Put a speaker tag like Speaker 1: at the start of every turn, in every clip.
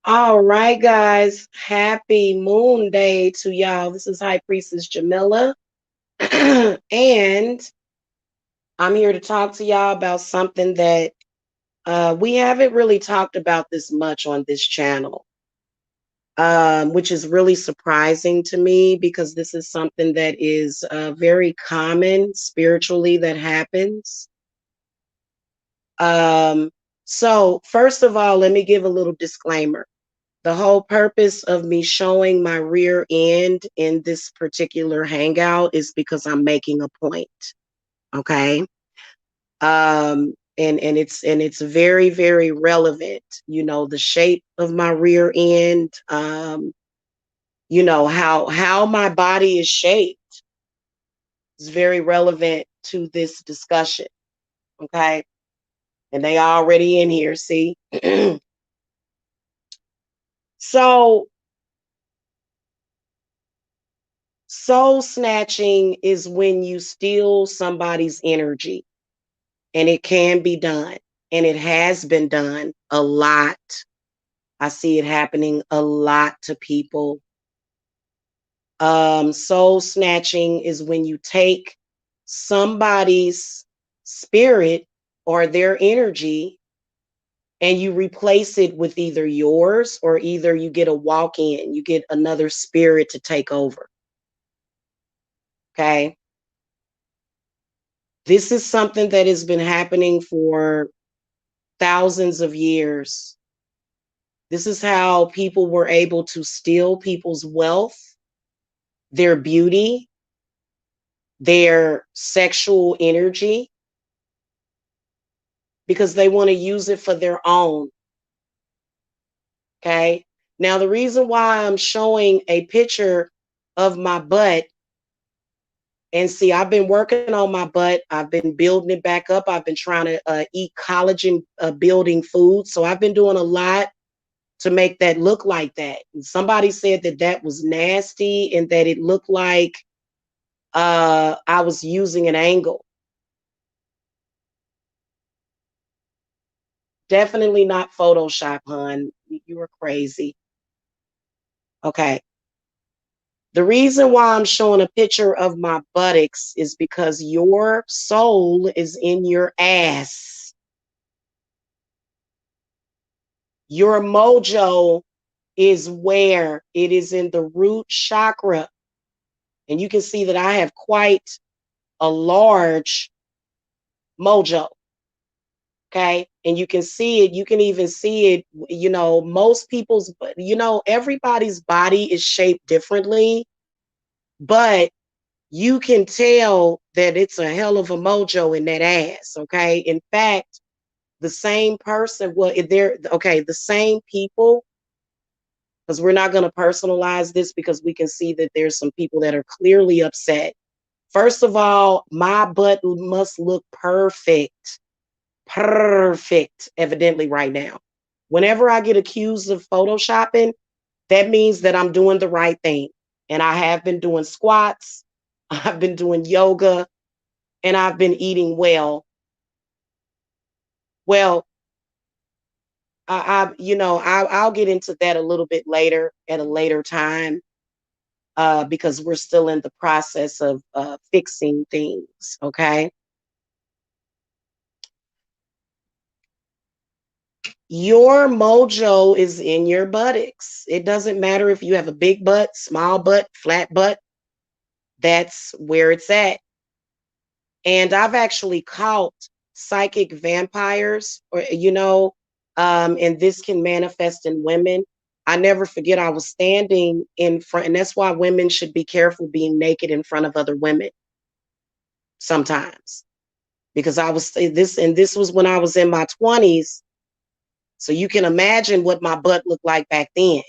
Speaker 1: All right, guys. Happy Moon Day to y'all. This is High Priestess Jamila. And I'm here to talk to y'all about something that we haven't really talked about this much on this channel, which is really surprising to me because this is something that is very common spiritually that happens. So, first of all, let me give a little disclaimer. The whole purpose of me showing my rear end in this particular hangout is because I'm making a point. Okay. And it's very, very relevant. You know, the shape of my rear end, you know, how my body is shaped is very relevant to this discussion. Okay. And they already in here, see? So soul snatching is when you steal somebody's energy, and it can be done, and it has been done a lot. I see it happening a lot to people. Soul snatching is when you take somebody's spirit or their energy and you replace it with either yours, or either you get a walk in, you get another spirit to take over. Okay. This is something that has been happening for thousands of years. This is how people were able to steal people's wealth, their beauty, their sexual energy, because they want to use it for their own. Okay. Now, the reason why I'm showing a picture of my butt, and see, I've been working on my butt. I've been building it back up. I've been trying to eat collagen building food. So I've been doing a lot to make that look like that. And somebody said that that was nasty and that it looked like I was using an angle. Definitely not Photoshop, hun. You were crazy. Okay. The reason why I'm showing a picture of my buttocks is because your soul is in your ass. Your mojo is where? It is in the root chakra. And you can see that I have quite a large mojo. Okay. And you can see it. You can even see it. Most people's, everybody's body is shaped differently, but you can tell that it's a hell of a mojo in that ass. Okay. In fact, the same person, well, the same people, because we're not going to personalize this because we can see that there's some people that are clearly upset. First of all, my butt must look perfect. Perfect, evidently, right now. Whenever I get accused of photoshopping, that means that I'm doing the right thing. And I have been doing squats, I've been doing yoga, and I've been eating well. Well, I'll get into that a little bit later at a later time, because we're still in the process of fixing things. Okay. Your mojo is in your buttocks. It doesn't matter if you have a big butt, small butt, flat butt. That's where it's at. And I've actually caught psychic vampires, and this can manifest in women. I never forget I was standing in front, and that's why women should be careful being naked in front of other women sometimes. Because this was when I was in my 20s. So you can imagine what my butt looked like back then.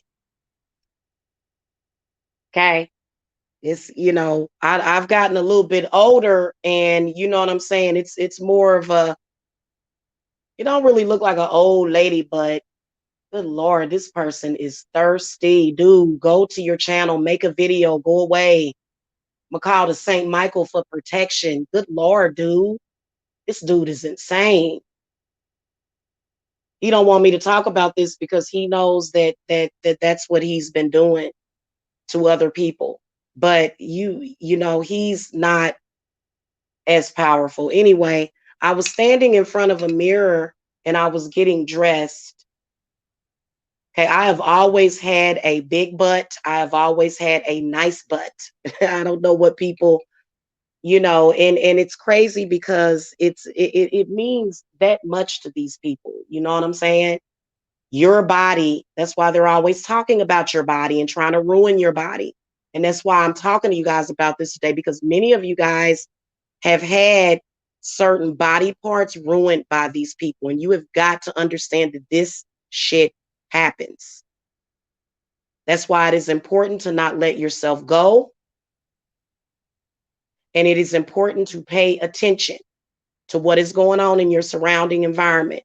Speaker 1: Okay. I've gotten a little bit older, and you know what I'm saying? It's more of you don't really look like an old lady, but good Lord, this person is thirsty. Dude, go to your channel, make a video, go away. I'm gonna call to St. Michael for protection. Good Lord, dude. This dude is insane. He don't want me to talk about this because he knows that's what he's been doing to other people. But he's not as powerful. Anyway, I was standing in front of a mirror and I was getting dressed. Okay, I have always had a big butt. I have always had a nice butt. I don't know what people, and it's crazy because it means that much to these people. You know what I'm saying? Your body, that's why they're always talking about your body and trying to ruin your body. And that's why I'm talking to you guys about this today, because many of you guys have had certain body parts ruined by these people. And you have got to understand that this shit happens. That's why it is important to not let yourself go. And it is important to pay attention to what is going on in your surrounding environment.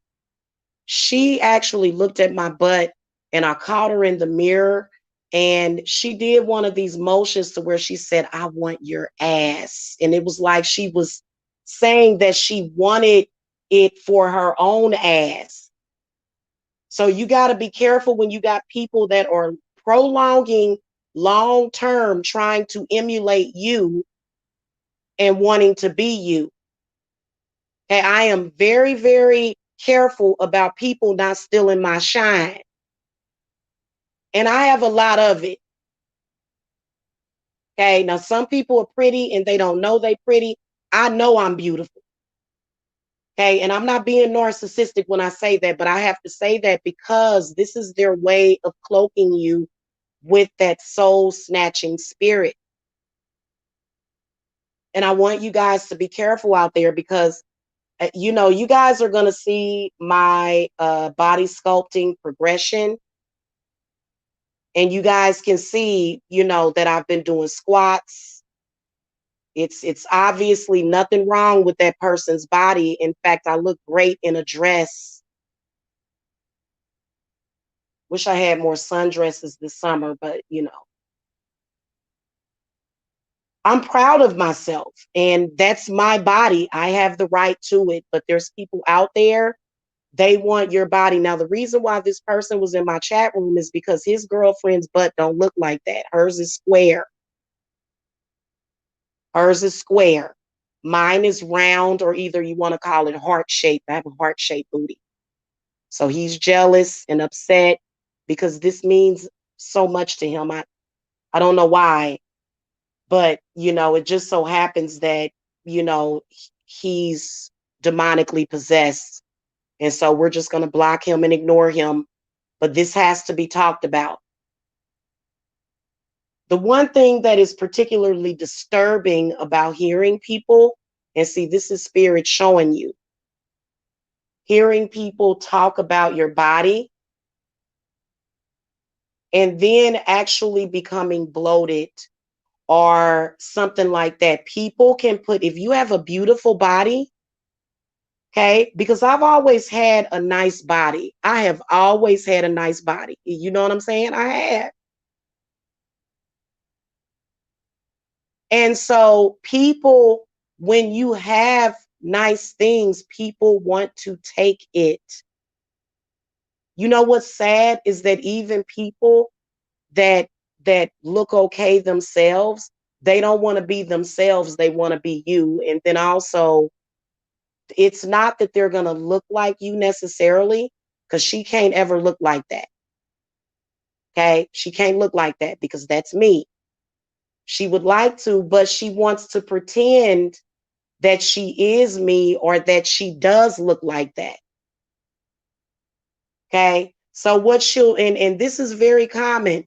Speaker 1: She actually looked at my butt and I caught her in the mirror, and she did one of these motions to where she said, "I want your ass." And it was like she was saying that she wanted it for her own ass. So you got to be careful when you got people that are prolonging long term trying to emulate you and wanting to be you. And I am very, very careful about people not stealing my shine. And I have a lot of it. Okay. Now, some people are pretty and they don't know they pretty. I know I'm beautiful. Okay. And I'm not being narcissistic when I say that, but I have to say that because this is their way of cloaking you with that soul snatching spirit. And I want you guys to be careful out there because, you guys are going to see my body sculpting progression. And you guys can see, that I've been doing squats. It's obviously nothing wrong with that person's body. In fact, I look great in a dress. Wish I had more sundresses this summer, but I'm proud of myself and that's my body. I have the right to it, but there's people out there, they want your body. Now, the reason why this person was in my chat room is because his girlfriend's butt don't look like that. Hers is square. Hers is square. Mine is round, or either you want to call it heart shaped. I have a heart shaped booty. So he's jealous and upset because this means so much to him. I don't know why, but it just so happens that, you know, he's demonically possessed. And so we're just going to block him and ignore him. But this has to be talked about. The one thing that is particularly disturbing about hearing people, and see, this is spirit showing you, hearing people talk about your body and then actually becoming bloated or something like that. People can put, if you have a beautiful body, okay, because I've always had a nice body. I have always had a nice body. You know what I'm saying? I have. And so people, when you have nice things, people want to take it. You know what's sad is that even people that look okay themselves, they don't want to be themselves, they want to be you. And then also, it's not that they're going to look like you necessarily, because she can't ever look like that. Okay, she can't look like that because that's me. She would like to, but she wants to pretend that she is me or that she does look like that. Okay, so what she'll, and this is very common.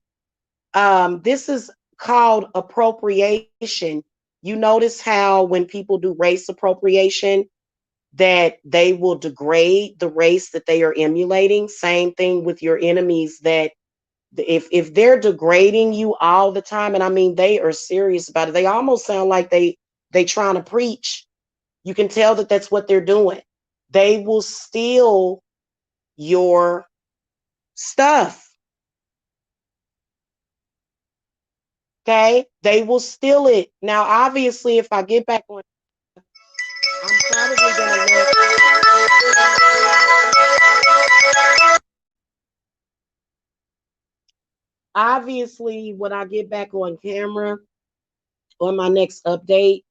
Speaker 1: This is called appropriation. You notice how when people do race appropriation, that they will degrade the race that they are emulating. Same thing with your enemies, that if they're degrading you all the time, and I mean they are serious about it, they almost sound like they trying to preach. You can tell that that's what they're doing. They will steal your stuff. Okay, they will steal it. Now, obviously, if I get back on, I'm probably gonna let. Obviously, when I get back on camera on my next update,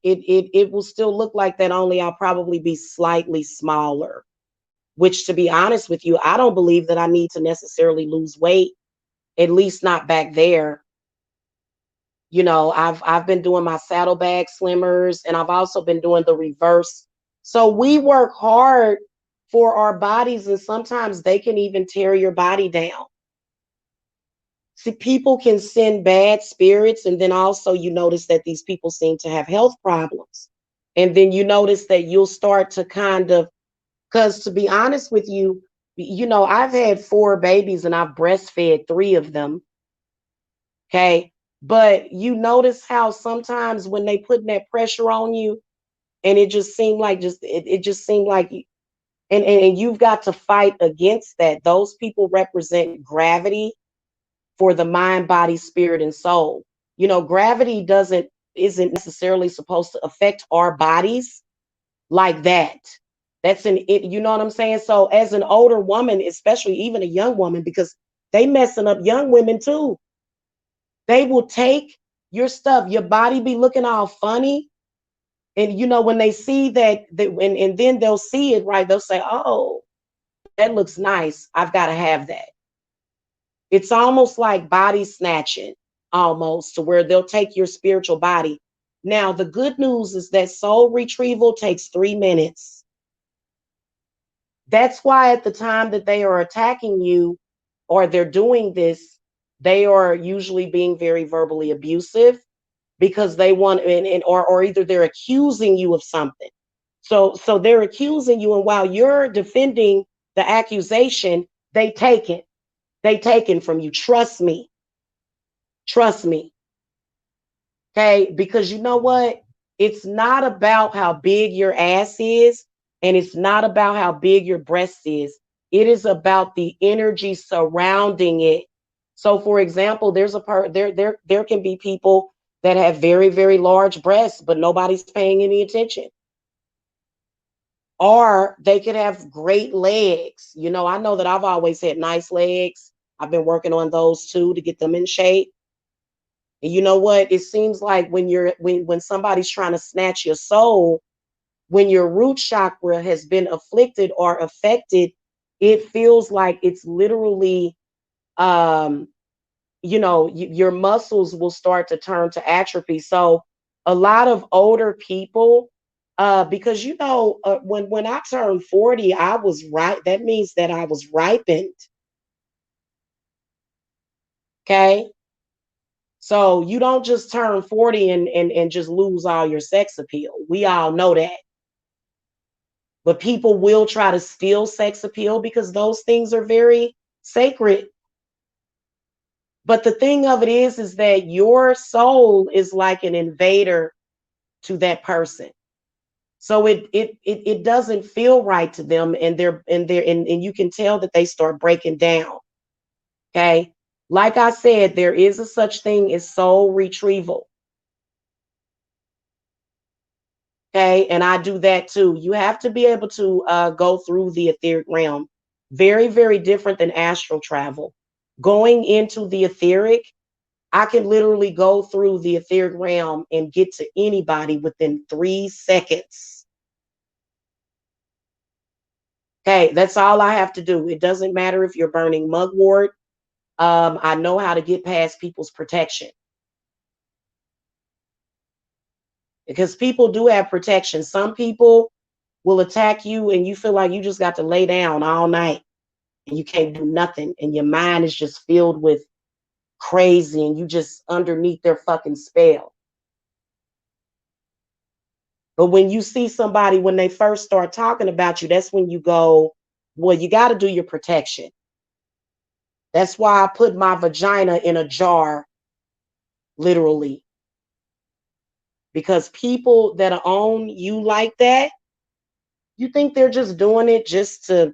Speaker 1: it will still look like that. Only I'll probably be slightly smaller. Which, to be honest with you, I don't believe that I need to necessarily lose weight. At least not back there. I've been doing my saddlebag slimmers, and I've also been doing the reverse. So we work hard for our bodies, and sometimes they can even tear your body down. See, people can send bad spirits, and then also you notice that these people seem to have health problems. And then you notice that you'll start to kind of, because to be honest with you, I've had 4 babies and I've breastfed 3 of them. Okay. But you notice how sometimes when they putting that pressure on you, and it just seemed like it just seemed like and you've got to fight against that. Those people represent gravity for the mind, body, spirit, and soul. Gravity isn't necessarily supposed to affect our bodies like that. That's you know what I'm saying? So as an older woman, especially even a young woman, because they messing up young women too. They will take your stuff, your body be looking all funny. And when they see and then they'll see it, right? They'll say, oh, that looks nice. I've got to have that. It's almost like body snatching, almost, to where they'll take your spiritual body. Now, the good news is that soul retrieval takes 3 minutes. That's why at the time that they are attacking you or they're doing this, they are usually being very verbally abusive because they want or either they're accusing you of something. So they're accusing you, and while you're defending the accusation, they take it. They taken from you. Trust me. Trust me. Okay, because you know what? It's not about how big your ass is, and it's not about how big your breast is. It is about the energy surrounding it. So, for example, there can be people that have very, very large breasts, but nobody's paying any attention. Or they could have great legs. I know that I've always had nice legs. I've been working on those too to get them in shape. And you know what? It seems like when somebody's trying to snatch your soul, when your root chakra has been afflicted or affected, it feels like it's literally um your muscles will start to turn to atrophy. So a lot of older people, because when I turned 40, I was right. That means that I was ripened. Okay. So you don't just turn 40 and just lose all your sex appeal. We all know that. But people will try to steal sex appeal because those things are very sacred. But the thing of it is that your soul is like an invader to that person. So it doesn't feel right to them, and you can tell that they start breaking down. Okay. Like I said, there is a such thing as soul retrieval. Okay. And I do that too. You have to be able to go through the etheric realm. Very, very different than astral travel. Going into the etheric, I can literally go through the etheric realm and get to anybody within 3 seconds. Okay, that's all I have to do. It doesn't matter if you're burning mugwort. I know how to get past people's protection because people do have protection. Some people will attack you and you feel like you just got to lay down all night and you can't do nothing. And your mind is just filled with crazy and you just underneath their fucking spell. But when you see somebody, when they first start talking about you, that's when you go, well, you got to do your protection. That's why I put my vagina in a jar, literally. Because people that own you like that, you think they're just doing it just to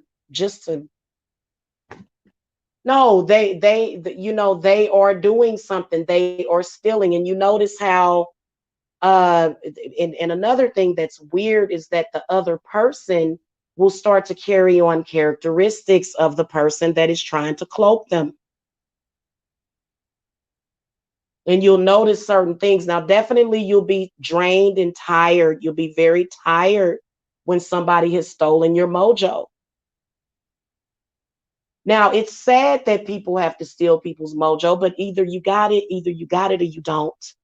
Speaker 1: no, they are doing something. They are stealing. And you notice how and another thing that's weird is that the other person will start to carry on characteristics of the person that is trying to cloak them. And you'll notice certain things. Now, definitely you'll be drained and tired. You'll be very tired when somebody has stolen your mojo. Now, it's sad that people have to steal people's mojo, but either you got it or you don't.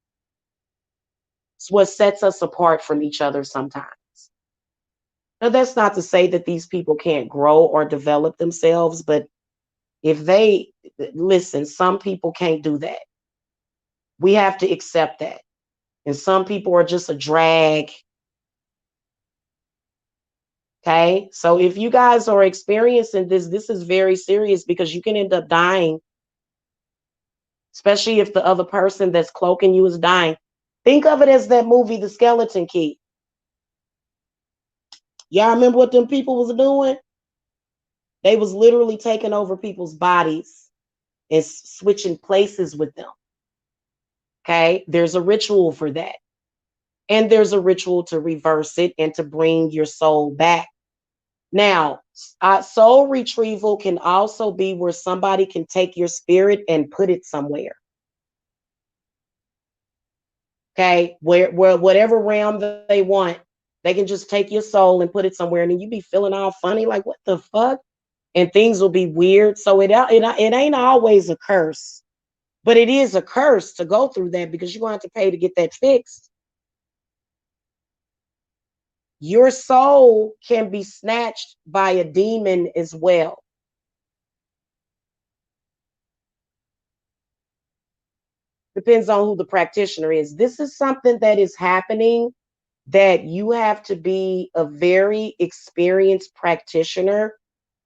Speaker 1: It's what sets us apart from each other sometimes. Now, that's not to say that these people can't grow or develop themselves, but if they listen, some people can't do that. We have to accept that. And some people are just a drag. Okay. So if you guys are experiencing this, this is very serious because you can end up dying, especially if the other person that's cloaking you is dying. Think of it as that movie, The Skeleton Key. Y'all remember what them people was doing? They was literally taking over people's bodies and switching places with them. Okay. There's a ritual for that. And there's a ritual to reverse it and to bring your soul back. Now, soul retrieval can also be where somebody can take your spirit and put it somewhere. Okay, where whatever realm they want, they can just take your soul and put it somewhere, and then you be feeling all funny, like what the fuck, and things will be weird. So it ain't always a curse, but it is a curse to go through that because you're going to have to pay to get that fixed. your soul can be snatched by a demon as well. Depends on who the practitioner is. This is something that is happening that you have to be a very experienced practitioner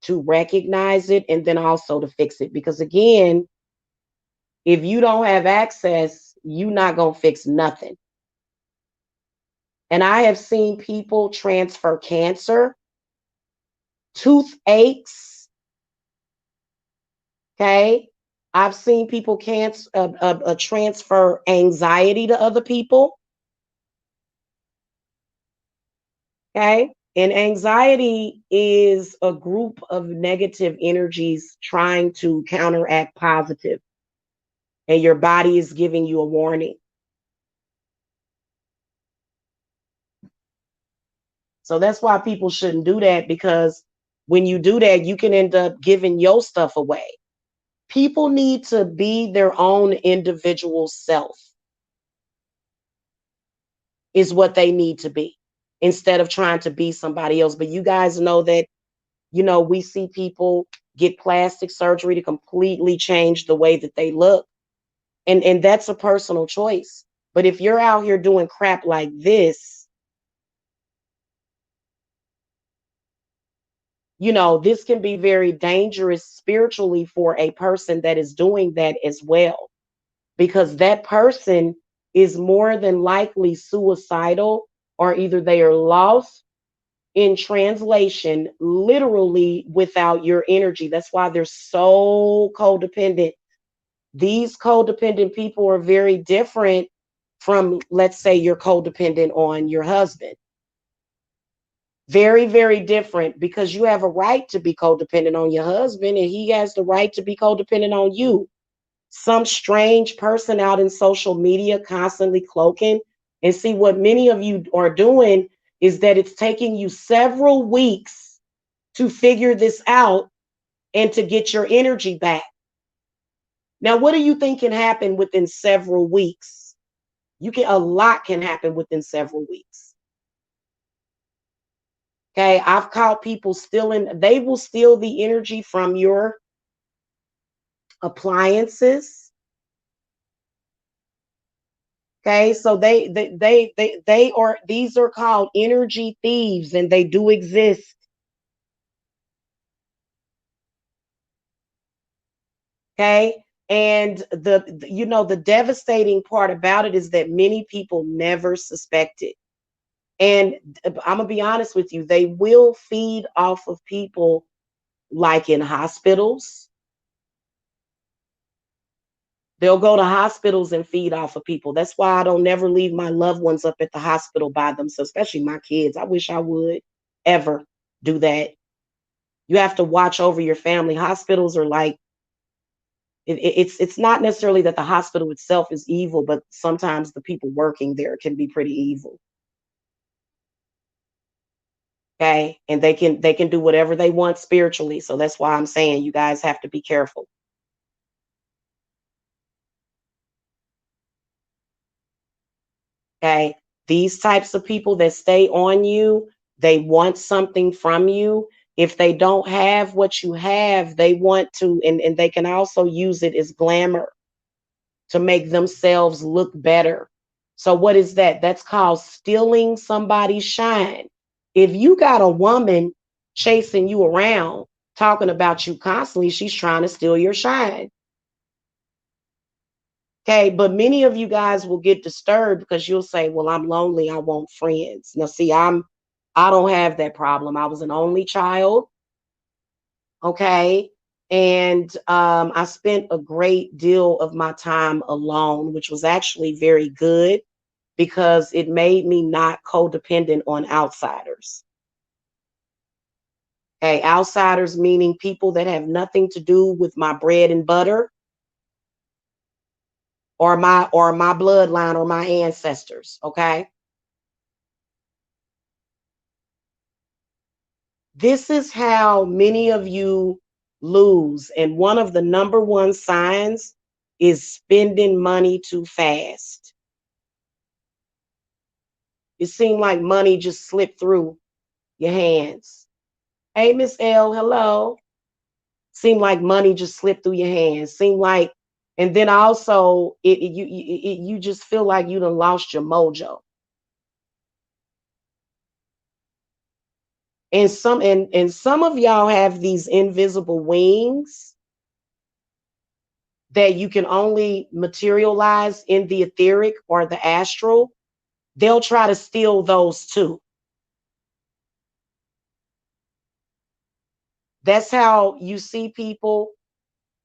Speaker 1: to recognize it and then also to fix it. Because again, if you don't have access, you're not going to fix nothing. And I have seen people transfer cancer, toothaches. Okay. I've seen people transfer anxiety to other people. Okay. And anxiety is a group of negative energies trying to counteract positive, and your body is giving you a warning. So that's why people shouldn't do that, because when you do that, you can end up giving your stuff away. People need to be their own individual self, is what they need to be, instead of trying to be somebody else. But you guys know that, we see people get plastic surgery to completely change the way that they look. And that's a personal choice. But if you're out here doing crap like this can be very dangerous spiritually for a person that is doing that as well, because that person is more than likely suicidal, or either they are lost in translation, literally without your energy. That's why they're so codependent. These codependent people are very different from, let's say, you're codependent on your husband. Very, very different, because you have a right to be codependent on your husband and he has the right to be codependent on you. Some strange person out in social media constantly cloaking. And see, what many of you are doing is that it's taking you several weeks to figure this out and to get your energy back. Now, what do you think can happen within several weeks? A lot can happen within several weeks. Okay, I've caught people stealing, they will steal the energy from your appliances. Okay, so they are, these are called energy thieves, and they do exist. Okay, and the devastating part about it is that many people never suspect it. And I'm gonna be honest with you, they will feed off of people, like in hospitals. They'll go to hospitals and feed off of people. That's why I don't never leave my loved ones up at the hospital by themselves, especially my kids. I wish I would ever do that. You have to watch over your family. Hospitals are like, it's not necessarily that the hospital itself is evil, but sometimes the people working there can be pretty evil. Okay, and they can do whatever they want spiritually. So that's why I'm saying you guys have to be careful. Okay. These types of people that stay on you, they want something from you. If they don't have what you have, they want to, and they can also use it as glamour to make themselves look better. So, what is that? That's called stealing somebody's shine. If you got a woman chasing you around, talking about you constantly, she's trying to steal your shine. Okay, but many of you guys will get disturbed because you'll say, "Well, I'm lonely, I want friends." Now, see, I don't have that problem. I was an only child, okay? And I spent a great deal of my time alone, which was actually very good because it made me not codependent on outsiders. Okay, outsiders meaning people that have nothing to do with my bread and butter, or my bloodline or my ancestors, okay? This is how many of you lose. And one of the number one signs is spending money too fast. It seemed like money just slipped through your hands. Hey, Miss L, hello. Seemed like money just slipped through your hands. Seemed like, and then also you just feel like you done lost your mojo. And some of y'all have these invisible wings that you can only materialize in the etheric or the astral. They'll try to steal those too. That's how you see people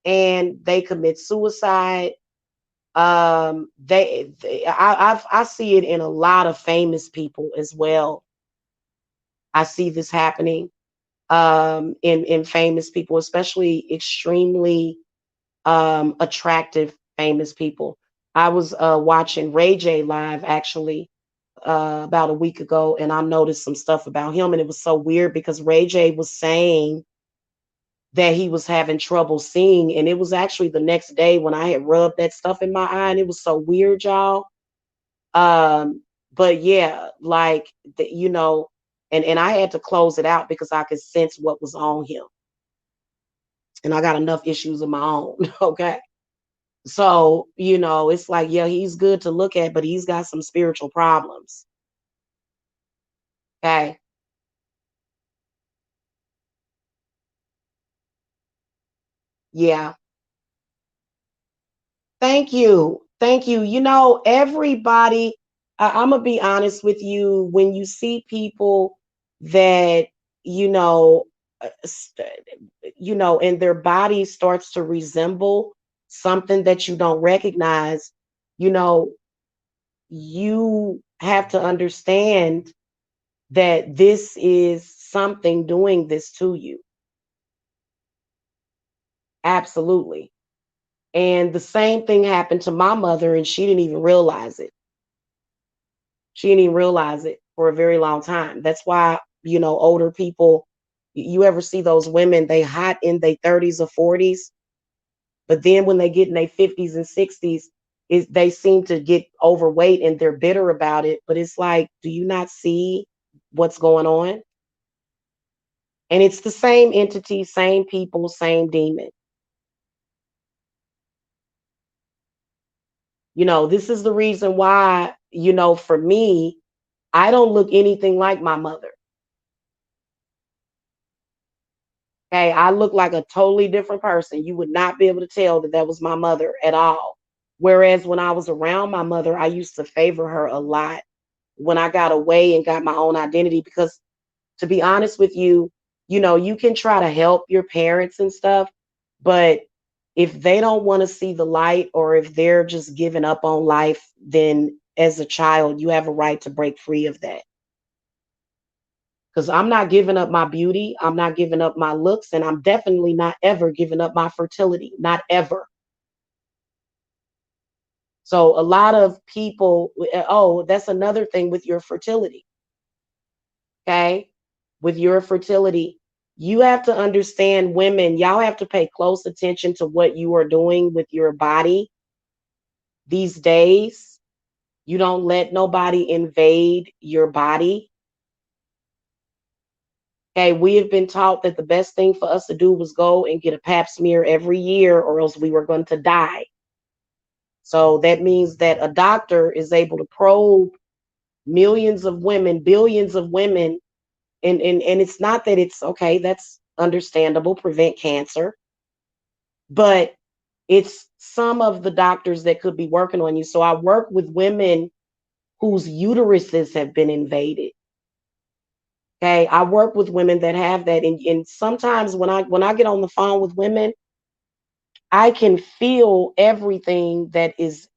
Speaker 1: and they commit suicide. I see it in a lot of famous people as well. I see this happening in famous people, especially extremely attractive famous people. I was watching Ray J live actually about a week ago, and I noticed some stuff about him, and it was so weird because Ray J was saying that he was having trouble seeing, and it was actually the next day when I had rubbed that stuff in my eye, and it was so weird, y'all. But yeah, like you know, and I had to close it out because I could sense what was on him, and I got enough issues of my own. Okay. So, it's like, yeah, he's good to look at, but he's got some spiritual problems. Okay. Yeah. Thank you. Thank you. Everybody, I'm going to be honest with you. When you see people that, you know, and their body starts to resemble something that you don't recognize, you know, you have to understand that this is something doing this to you. Absolutely. And the same thing happened to my mother, and she didn't even realize it. She didn't even realize it for a very long time. That's why, older people, you ever see those women, they hot in their 30s or 40s, but then when they get in their 50s and 60s, they seem to get overweight and they're bitter about it. But it's like, do you not see what's going on? And it's the same entity, same people, same demon. This is the reason why, for me, I don't look anything like my mother. Okay, I look like a totally different person. You would not be able to tell that that was my mother at all. Whereas when I was around my mother, I used to favor her a lot. When I got away and got my own identity, because to be honest with you, you can try to help your parents and stuff, but if they don't want to see the light, or if they're just giving up on life, then as a child, you have a right to break free of that. Because I'm not giving up my beauty, I'm not giving up my looks, and I'm definitely not ever giving up my fertility, not ever. So a lot of people, oh, that's another thing with your fertility. Okay. With your fertility, you have to understand, women, y'all have to pay close attention to what you are doing with your body these days. You don't let nobody invade your body. Okay, we have been taught that the best thing for us to do was go and get a pap smear every year, or else we were going to die. So that means that a doctor is able to probe millions of women, billions of women, and it's not that it's okay, that's understandable, prevent cancer, but it's some of the doctors that could be working on you. So I work with women whose uteruses have been invaded. Okay, I work with women that have that, and sometimes when I get on the phone with women, I can feel everything that is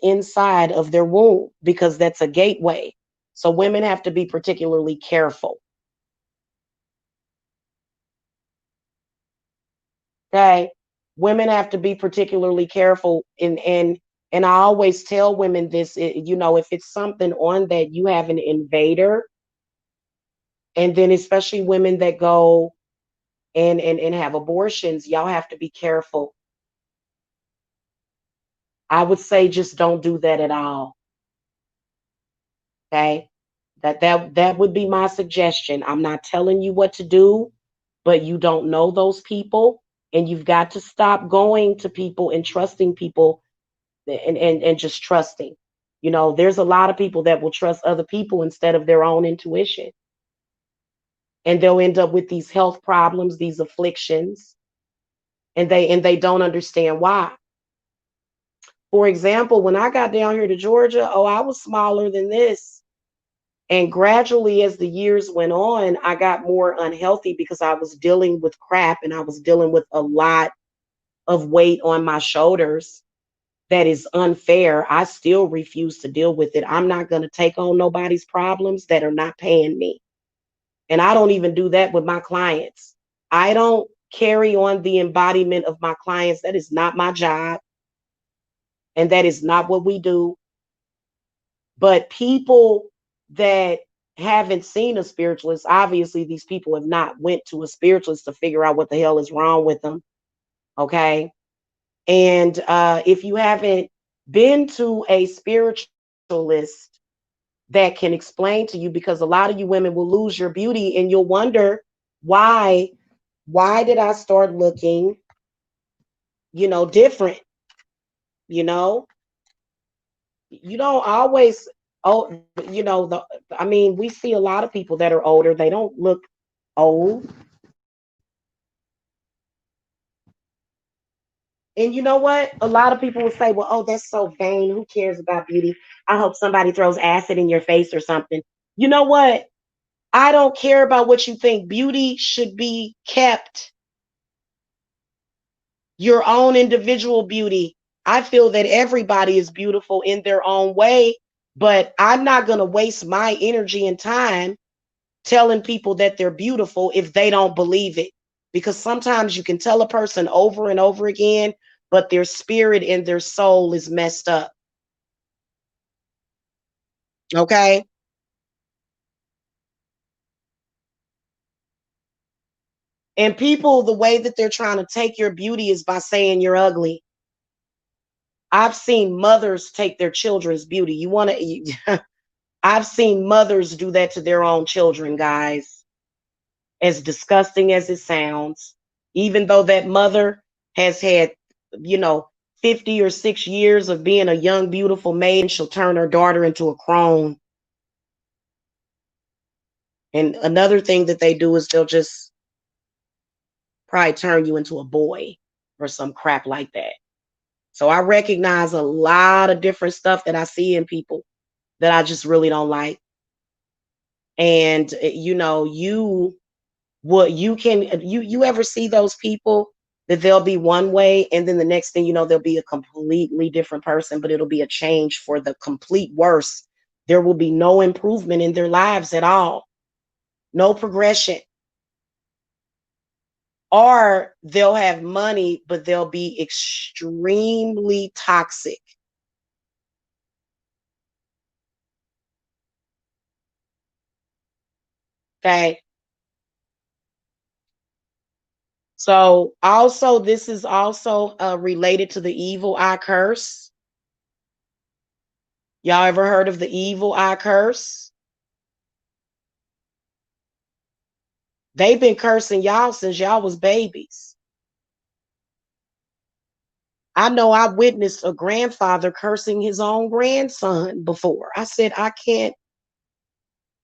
Speaker 1: inside of their womb, because that's a gateway. So women have to be particularly careful. Okay, women have to be particularly careful, and I always tell women this. If it's something on that, you have an invader, and then especially women that go and have abortions, y'all have to be careful. I would say just don't do that at all. Okay. That would be my suggestion. I'm not telling you what to do, but you don't know those people, and you've got to stop going to people and trusting people, and just trusting. There's a lot of people that will trust other people instead of their own intuition, and they'll end up with these health problems, these afflictions, and they don't understand why. For example, when I got down here to Georgia, oh, I was smaller than this. And gradually, as the years went on, I got more unhealthy because I was dealing with crap, and I was dealing with a lot of weight on my shoulders that is unfair. I still refuse to deal with it. I'm not going to take on nobody's problems that are not paying me. And I don't even do that with my clients. I don't carry on the embodiment of my clients. That is not my job. And that is not what we do. But people that haven't seen a spiritualist, obviously these people have not went to a spiritualist to figure out what the hell is wrong with them. Okay. And if you haven't been to a spiritualist that can explain to you, because a lot of you women will lose your beauty and you'll wonder why did I start looking, different, you know? You don't always, oh, I mean, we see a lot of people that are older, they don't look old. And you know what? A lot of people will say, well, oh, that's so vain. Who cares about beauty? I hope somebody throws acid in your face or something. You know what? I don't care about what you think. Beauty should be kept, your own individual beauty. I feel that everybody is beautiful in their own way, but I'm not going to waste my energy and time telling people that they're beautiful if they don't believe it. Because sometimes you can tell a person over and over again, but their spirit and their soul is messed up. Okay. And people, the way that they're trying to take your beauty is by saying you're ugly. I've seen mothers take their children's beauty. You want to, I've seen mothers do that to their own children, guys. As disgusting as it sounds, even though that mother has had, you know, 50 or 6 years of being a young, beautiful maiden, she'll turn her daughter into a crone. And another thing that they do is they'll just probably turn you into a boy or some crap like that. So I recognize a lot of different stuff that I see in people that I just really don't like. And what you can you ever see those people that they'll be one way, and then the next thing you know, they'll be a completely different person, but it'll be a change for the complete worse. There will be no improvement in their lives at all, no progression. Or they'll have money, but they'll be extremely toxic. Okay. So also, this is also related to the evil eye curse. Y'all ever heard of the evil eye curse? They've been cursing y'all since y'all was babies. I know I witnessed a grandfather cursing his own grandson before. I said, I can't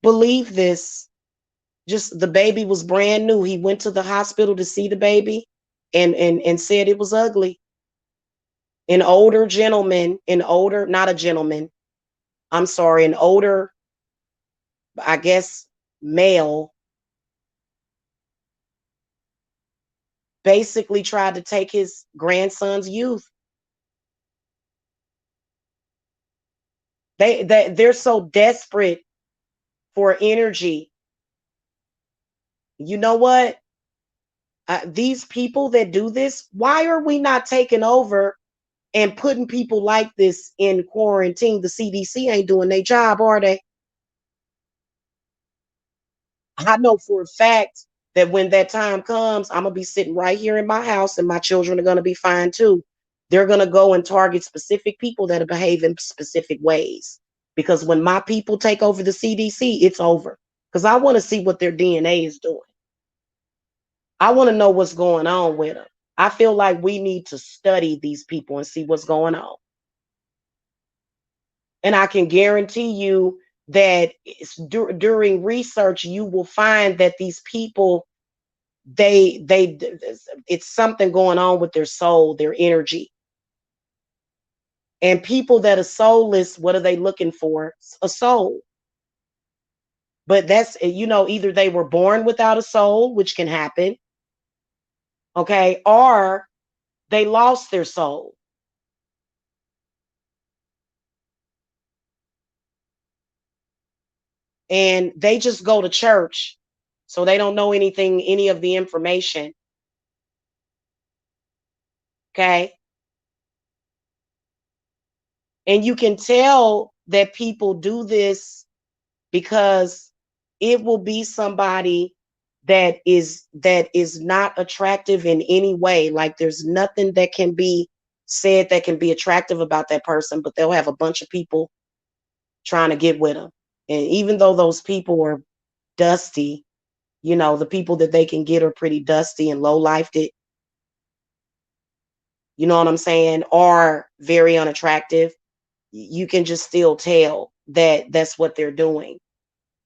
Speaker 1: believe this. Just the baby was brand new. He went to the hospital to see the baby, and said it was ugly. An older gentleman, not a gentleman, I'm sorry, an older, I guess, male, basically tried to take his grandson's youth. They're so desperate for energy. You know what? These people that do this, why are we not taking over and putting people like this in quarantine? The CDC ain't doing their job, are they? I know for a fact that when that time comes, I'm gonna be sitting right here in my house, and my children are gonna be fine too. They're gonna go and target specific people that are behaving specific ways. because when my people take over the CDC, it's over. Because I want to see what their DNA is doing. I want to know what's going on with them. I feel like we need to study these people and see what's going on. And I can guarantee you that during research, you will find that these people, they it's something going on with their soul, their energy. And people that are soulless, what are they looking for? A soul. But that's, either they were born without a soul, which can happen, okay, or they lost their soul. And they just go to church, so they don't know anything, any of the information, okay? And you can tell that people do this because it will be somebody that is not attractive in any way. Like there's nothing that can be said that can be attractive about that person, but they'll have a bunch of people trying to get with them. And even though those people are dusty, the people that they can get are pretty dusty and low lifed it, you know what I'm saying, are very unattractive. You can just still tell that that's what they're doing.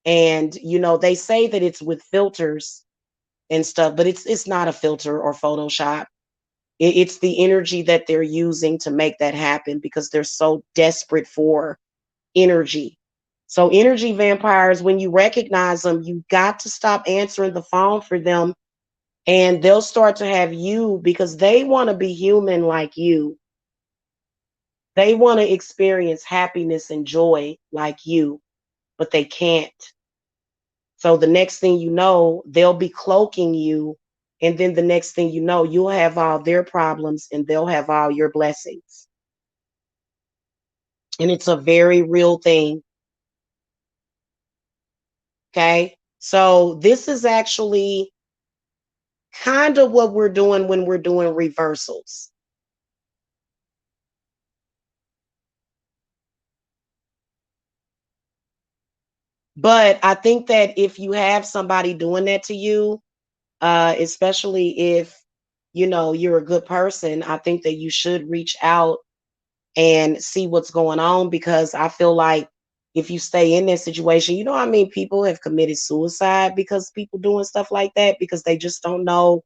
Speaker 1: And they say that it's with filters and stuff, but it's not a filter or Photoshop. It's the energy that they're using to make that happen because they're so desperate for energy. So energy vampires, when you recognize them, you got to stop answering the phone for them, and they'll start to have you because they want to be human like you. They want to experience happiness and joy like you, but they can't. So the next thing you know, they'll be cloaking you. And then the next thing you know, you'll have all their problems and they'll have all your blessings. And it's a very real thing. Okay. So this is actually kind of what we're doing when we're doing reversals. But I think that if you have somebody doing that to you, especially if you're a good person, I think that you should reach out and see what's going on, because I feel like if you stay in that situation, I mean, people have committed suicide because people doing stuff like that because they just don't know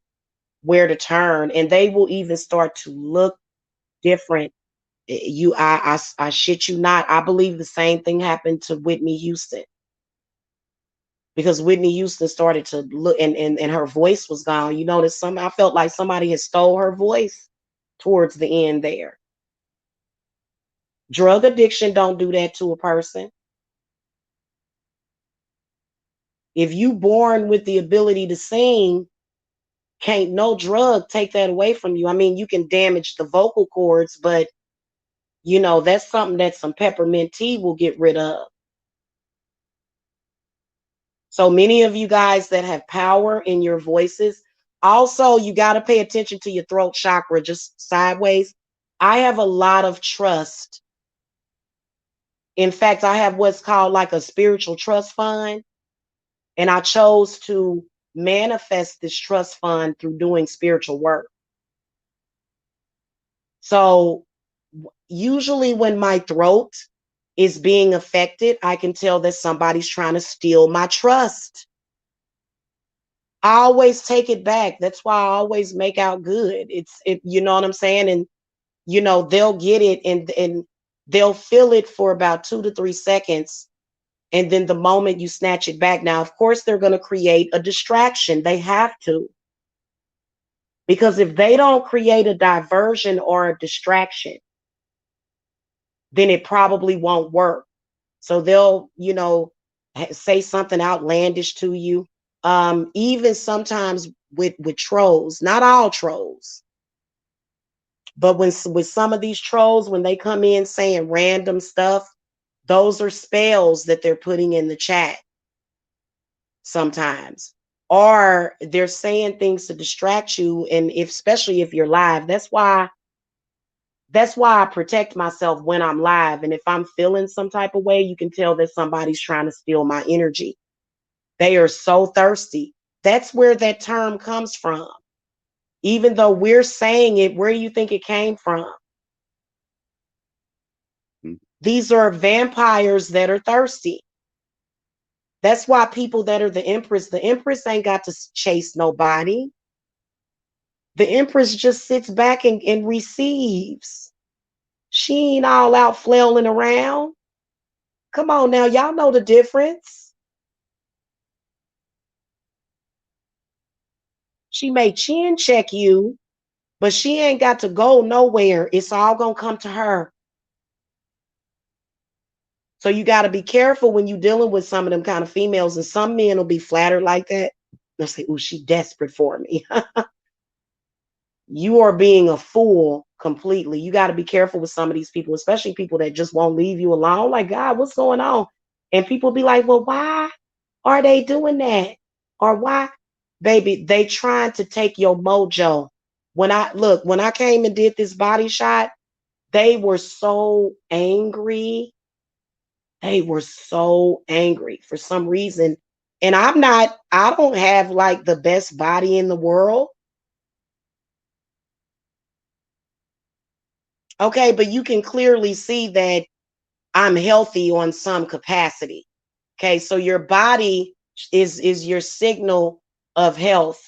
Speaker 1: where to turn, and they will even start to look different. I shit you not. I believe the same thing happened to Whitney Houston, because Whitney Houston started to look, and her voice was gone. I felt like somebody had stole her voice towards the end there. Drug addiction don't do that to a person. If you born with the ability to sing, can't no drug take that away from you. I mean, you can damage the vocal cords, but that's something that some peppermint tea will get rid of. So many of you guys that have power in your voices, also you got to pay attention to your throat chakra just sideways. I have a lot of trust. In fact, I have what's called like a spiritual trust fund, and I chose to manifest this trust fund through doing spiritual work. So usually when my throat is being affected, I can tell that somebody's trying to steal my trust. I always take it back. That's why I always make out good. You know what I'm saying? And they'll get it, and they'll feel it for about 2 to 3 seconds. And then the moment you snatch it back, now, of course, they're going to create a distraction. They have to. Because if they don't create a diversion or a distraction, then it probably won't work. So they'll, say something outlandish to you. Even sometimes with trolls, not all trolls, but with some of these trolls, when they come in saying random stuff, those are spells that they're putting in the chat sometimes. Or they're saying things to distract you, and especially if you're live. That's why That's why I protect myself when I'm live. And if I'm feeling some type of way, you can tell that somebody's trying to steal my energy. They are so thirsty. That's where that term comes from. Even though we're saying it, where do you think it came from? These are vampires that are thirsty. That's why people that are the Empress ain't got to chase nobody. The Empress just sits back and receives. She ain't all out flailing around. Come on now, y'all know the difference. She may chin check you, but she ain't got to go nowhere. It's all gonna come to her. So you got to be careful when you're dealing with some of them kind of females, and some men will be flattered like that. They'll say, "Ooh, she desperate for me." You are being a fool completely. You got to be careful with some of these people, especially people that just won't leave you alone. Like, God, what's going on? And people be like, well, why are they doing that? Or why? Baby, they trying to take your mojo. When I came and did this body shot, they were so angry. They were so angry for some reason. And I don't have like the best body in the world. Okay, but you can clearly see that I'm healthy on some capacity. Okay, so your body is your signal of health.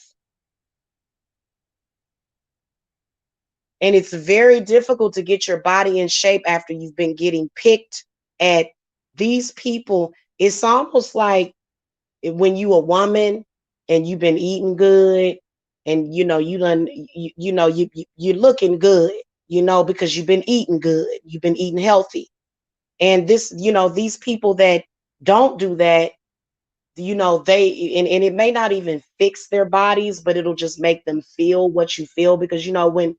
Speaker 1: And it's very difficult to get your body in shape after you've been getting picked at. These people. It's almost like when you a woman and you've been eating good, and you're looking good, because you've been eating good, you've been eating healthy. And these people that don't do that, they and it may not even fix their bodies, but it'll just make them feel what you feel, because when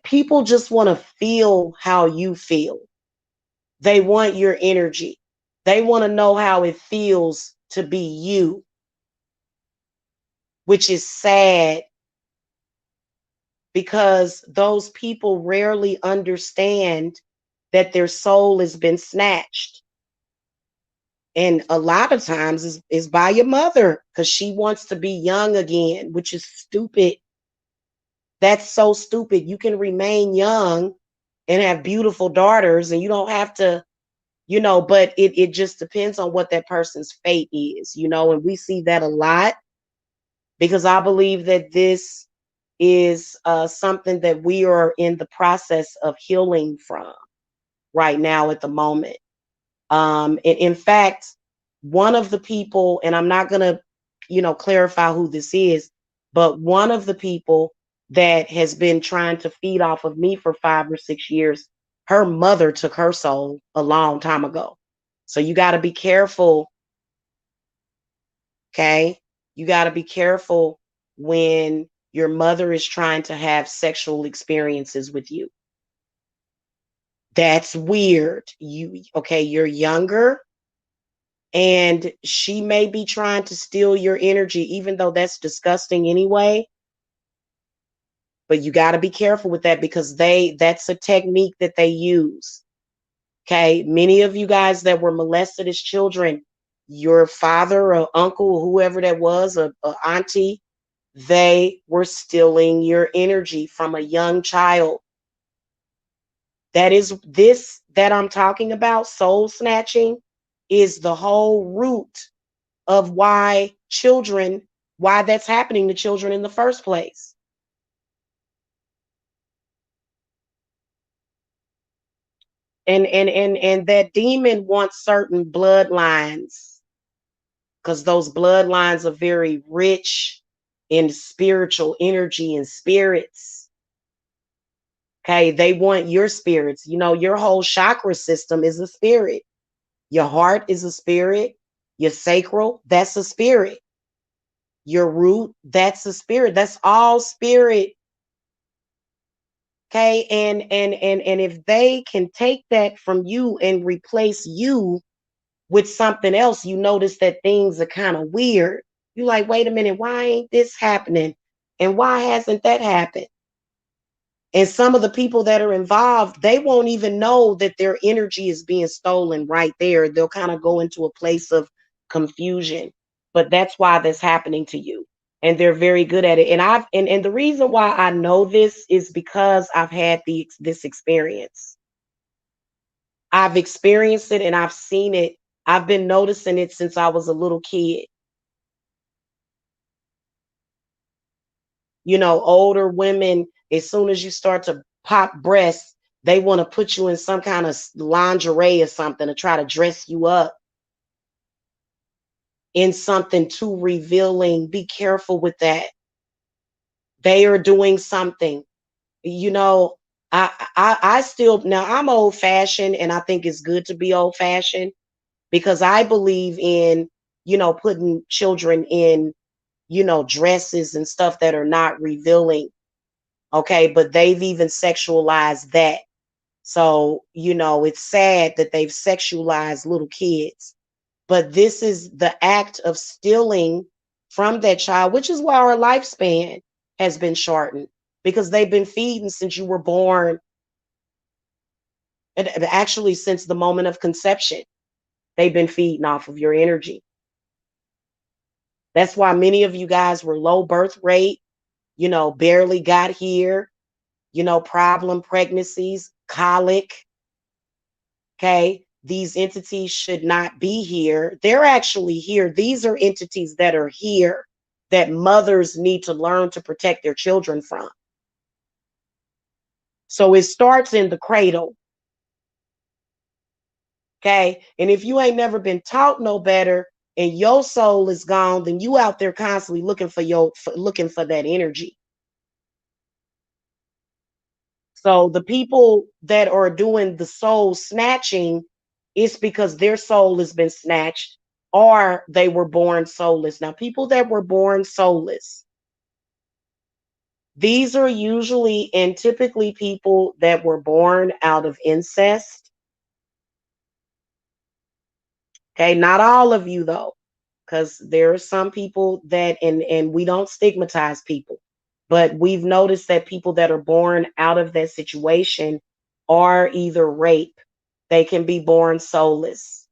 Speaker 1: people just want to feel how you feel. They want your energy. They want to know how it feels to be you, which is sad, because those people rarely understand that their soul has been snatched. And a lot of times is by your mother, because she wants to be young again, which is stupid. That's so stupid. You can remain young and have beautiful daughters, and you don't have to, but it just depends on what that person's fate is, and we see that a lot, because I believe that this is something that we are in the process of healing from right now at the moment. In fact, one of the people, and I'm not going to, clarify who this is, but one of the people that has been trying to feed off of me for 5 or 6 years, her mother took her soul a long time ago. So you got to be careful. Okay. You got to be careful when your mother is trying to have sexual experiences with you. That's weird. You're younger, and she may be trying to steal your energy, even though that's disgusting anyway. But you got to be careful with that, because that's a technique that they use. Okay. Many of you guys that were molested as children, your father or uncle or whoever that was, a auntie, they were stealing your energy from a young child. That is this that I'm talking about, soul snatching, is the whole root of why that's happening to children in the first place. And that demon wants certain bloodlines, because those bloodlines are very rich in spiritual energy and spirits. Okay, they want your spirits. Your whole chakra system is a spirit. Your heart is a spirit. Your sacral, that's a spirit. Your root, that's a spirit. That's all spirit. Okay, and if they can take that from you and replace you with something else, you notice that things are kind of weird. You're like, wait a minute, why ain't this happening? And why hasn't that happened? And some of the people that are involved, they won't even know that their energy is being stolen right there. They'll kind of go into a place of confusion. But that's why that's happening to you. And they're very good at it. And and the reason why I know this is because I've had this experience. I've experienced it and I've seen it. I've been noticing it since I was a little kid. Older women, as soon as you start to pop breasts, they want to put you in some kind of lingerie or something to try to dress you up in something too revealing. Be careful with that. They are doing something. You know, I still, now I'm old fashioned and I think it's good to be old fashioned because I believe in, putting children in, dresses and stuff that are not revealing. Okay, but they've even sexualized that. So, it's sad that they've sexualized little kids. But this is the act of stealing from that child, which is why our lifespan has been shortened because they've been feeding since you were born, and actually since the moment of conception. They've been feeding off of your energy. That's why many of you guys were low birth rate, barely got here, problem pregnancies, colic. Okay. These entities should not be here. They're actually here. These are entities that are here that mothers need to learn to protect their children from. So it starts in the cradle. Okay. And if you ain't never been taught no better and your soul is gone, then you out there constantly looking looking for that energy. So the people that are doing the soul snatching, it's because their soul has been snatched or they were born soulless. Now, people that were born soulless, these are usually and typically people that were born out of incest. Okay, not all of you though, because there are some people that, and we don't stigmatize people, but we've noticed that people that are born out of that situation are either rape, they can be born soulless.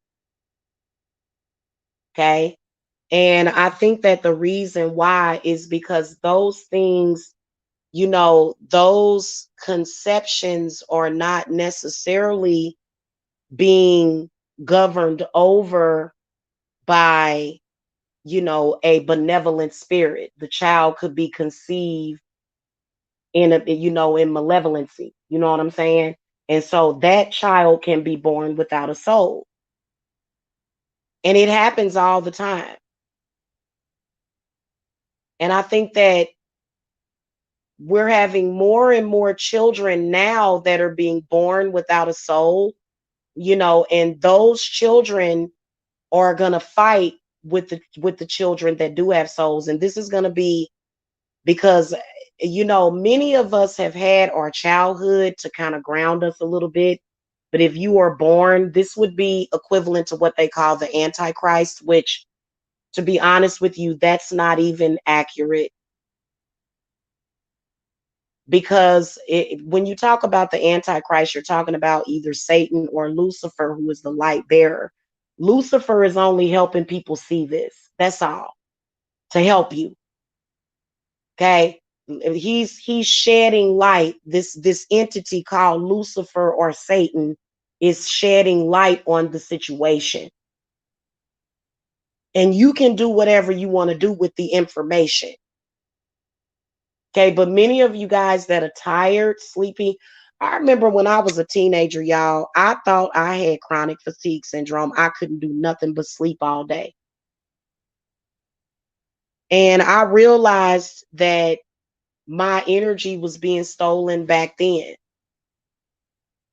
Speaker 1: Okay. And I think that the reason why is because those things, those conceptions are not necessarily being governed over by, a benevolent spirit. The child could be conceived in malevolency. You know what I'm saying? And so that child can be born without a soul. And it happens all the time. And I think that we're having more and more children now that are being born without a soul, and those children are going to fight with the children that do have souls. And this is going to be because many of us have had our childhood to kind of ground us a little bit. But if you are born, this would be equivalent to what they call the Antichrist, which, to be honest with you, that's not even accurate. Because when you talk about the Antichrist, you're talking about either Satan or Lucifer, who is the light bearer. Lucifer is only helping people see this. That's all, to help you. Okay. He's shedding light. This entity called Lucifer or Satan is shedding light on the situation. And you can do whatever you want to do with the information. Okay, but many of you guys that are tired, sleepy, I remember when I was a teenager, y'all, I thought I had chronic fatigue syndrome. I couldn't do nothing but sleep all day. And I realized that my energy was being stolen back then.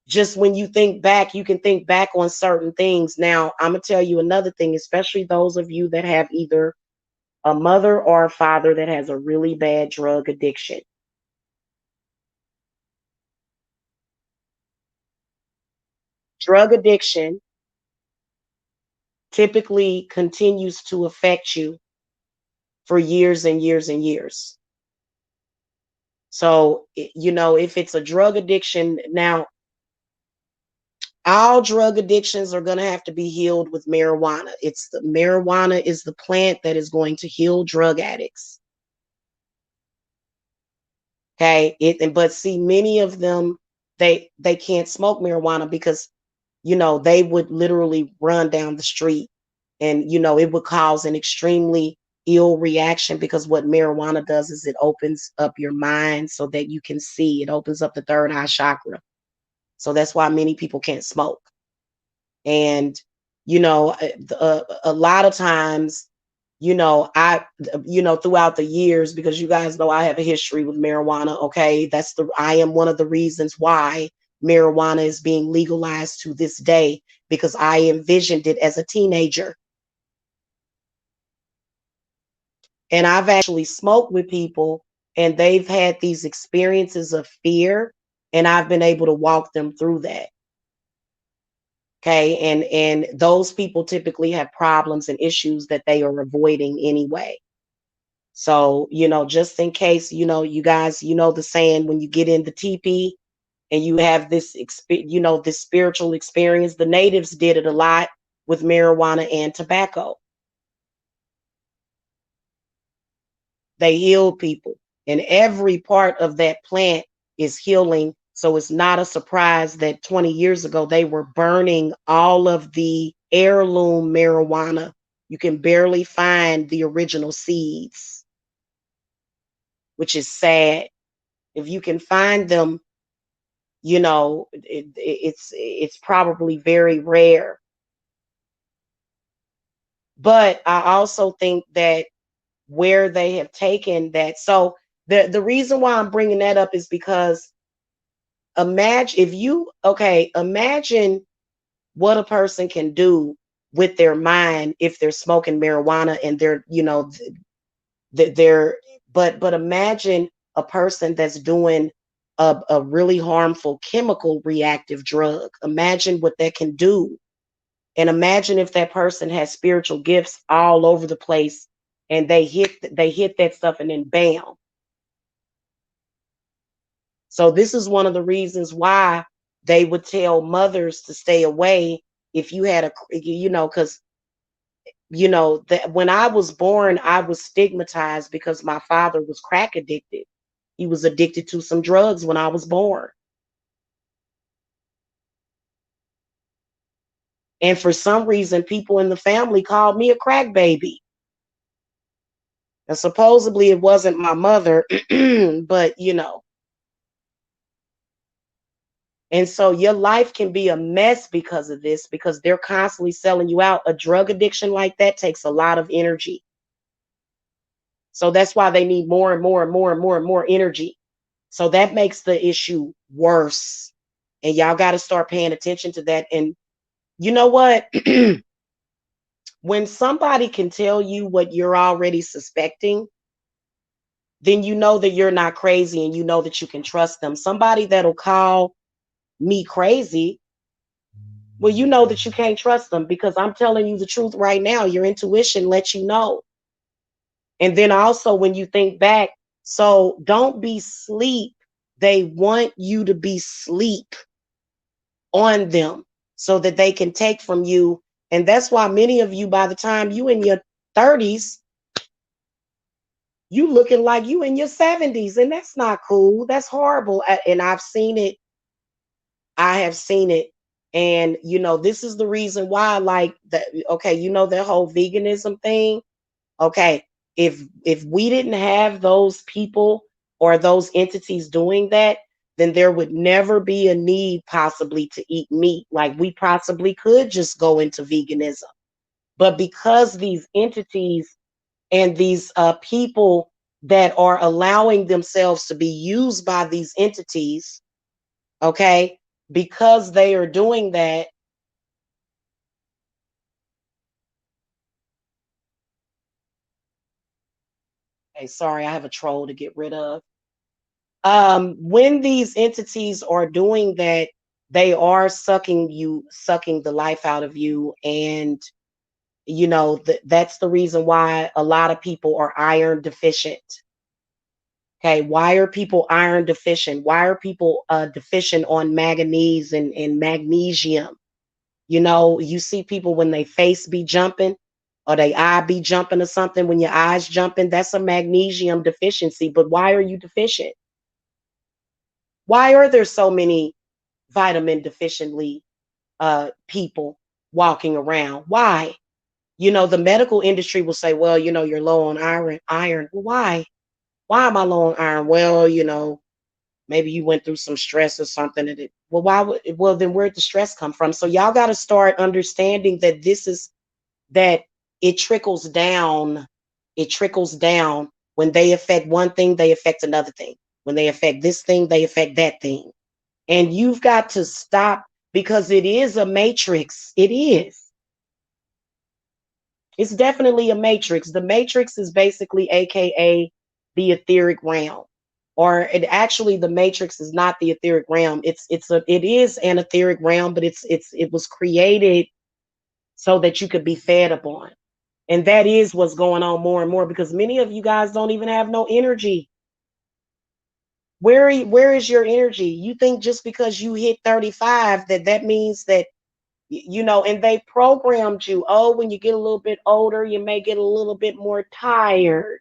Speaker 1: Just when you think back, you can think back on certain things. Now, I'm going to tell you another thing, especially those of you that have either a mother or a father that has a really bad drug addiction. Drug addiction typically continues to affect you for years and years and years. So, if it's a drug addiction, now all drug addictions are going to have to be healed with marijuana. Marijuana is the plant that is going to heal drug addicts. Okay. But see, many of them, they can't smoke marijuana because, they would literally run down the street, and, it would cause an extremely ill reaction, because what marijuana does is it opens up your mind so that you can see. It opens up the third eye chakra. So that's why many people can't smoke. And, a lot of times, I, throughout the years, because you guys know I have a history with marijuana. Okay. I am one of the reasons why marijuana is being legalized to this day, because I envisioned it as a teenager. And I've actually smoked with people, and they've had these experiences of fear, and I've been able to walk them through that. Okay. And those people typically have problems and issues that they are avoiding anyway. So, just in case, you guys, the saying, when you get in the teepee and you have this spiritual experience, the natives did it a lot with marijuana and tobacco. They healed people, and every part of that plant is healing. So it's not a surprise that 20 years ago they were burning all of the heirloom marijuana. You can barely find the original seeds, which is sad. If you can find them, it's probably very rare. But I also think that where they have taken that, so the reason why I'm bringing that up is because, imagine what a person can do with their mind if they're smoking marijuana, and they're but imagine a person that's doing a really harmful chemical reactive drug. Imagine what that can do. And imagine if that person has spiritual gifts all over the place, and they hit that stuff, and then bam. So this is one of the reasons why they would tell mothers to stay away if you had because that when I was born, I was stigmatized because my father was crack addicted. He was addicted to some drugs when I was born. And for some reason, people in the family called me a crack baby. And supposedly it wasn't my mother, but And so your life can be a mess because of this, because they're constantly selling you out. A drug addiction like that takes a lot of energy. So that's why they need more and more and more and more and more energy. So that makes the issue worse. And y'all got to start paying attention to that. And you know what? When somebody can tell you what you're already suspecting, then you know that you're not crazy, and you know that you can trust them. Somebody that'll call me crazy, well, you know that you can't trust them, because I'm telling you the truth right now. Your intuition lets you know. And then also, when you think back, so don't be sleep. They want you to be sleep on them so that they can take from you. And that's why many of you, by the time you in your 30s, you looking like you in your 70s. And that's not cool. That's horrible. And I've seen it. I have seen it. And this is the reason why, like that, okay, that whole veganism thing. Okay, if we didn't have those people or those entities doing that, then there would never be a need possibly to eat meat. Like, we possibly could just go into veganism. But because these entities and these people that are allowing themselves to be used by these entities, okay, because they are doing that. Hey, sorry, I have a troll to get rid of. When these entities are doing that, they are sucking the life out of you. And that's the reason why a lot of people are iron deficient. Okay, why are people iron deficient? Why are people deficient on manganese and magnesium? You know, you see people when they face be jumping or they eye be jumping or something, when your eyes jumping, that's a magnesium deficiency. But why are you deficient? Why are there so many vitamin deficiently people walking around? Why? You know, the medical industry will say, well, you know, you're low on iron. Well, why? Why am I low on iron? Well, you know, maybe you went through some stress or something. And well, why would, well, then where'd the stress come from? So y'all got to start understanding that this is, that it trickles down. It trickles down. When they affect one thing, they affect another thing. When they affect this thing, they affect that thing. And you've got to stop, because it is a matrix. It is. It's definitely a matrix. The matrix is basically AKA the etheric realm. Or it actually, the matrix is not the etheric realm. It is an etheric realm, but it was created so that you could be fed upon. And that is what's going on more and more, because many of you guys don't even have no energy. Where is your energy? You think just because you hit 35 that means that, you know, and they programmed you, oh, when you get a little bit older, you may get a little bit more tired.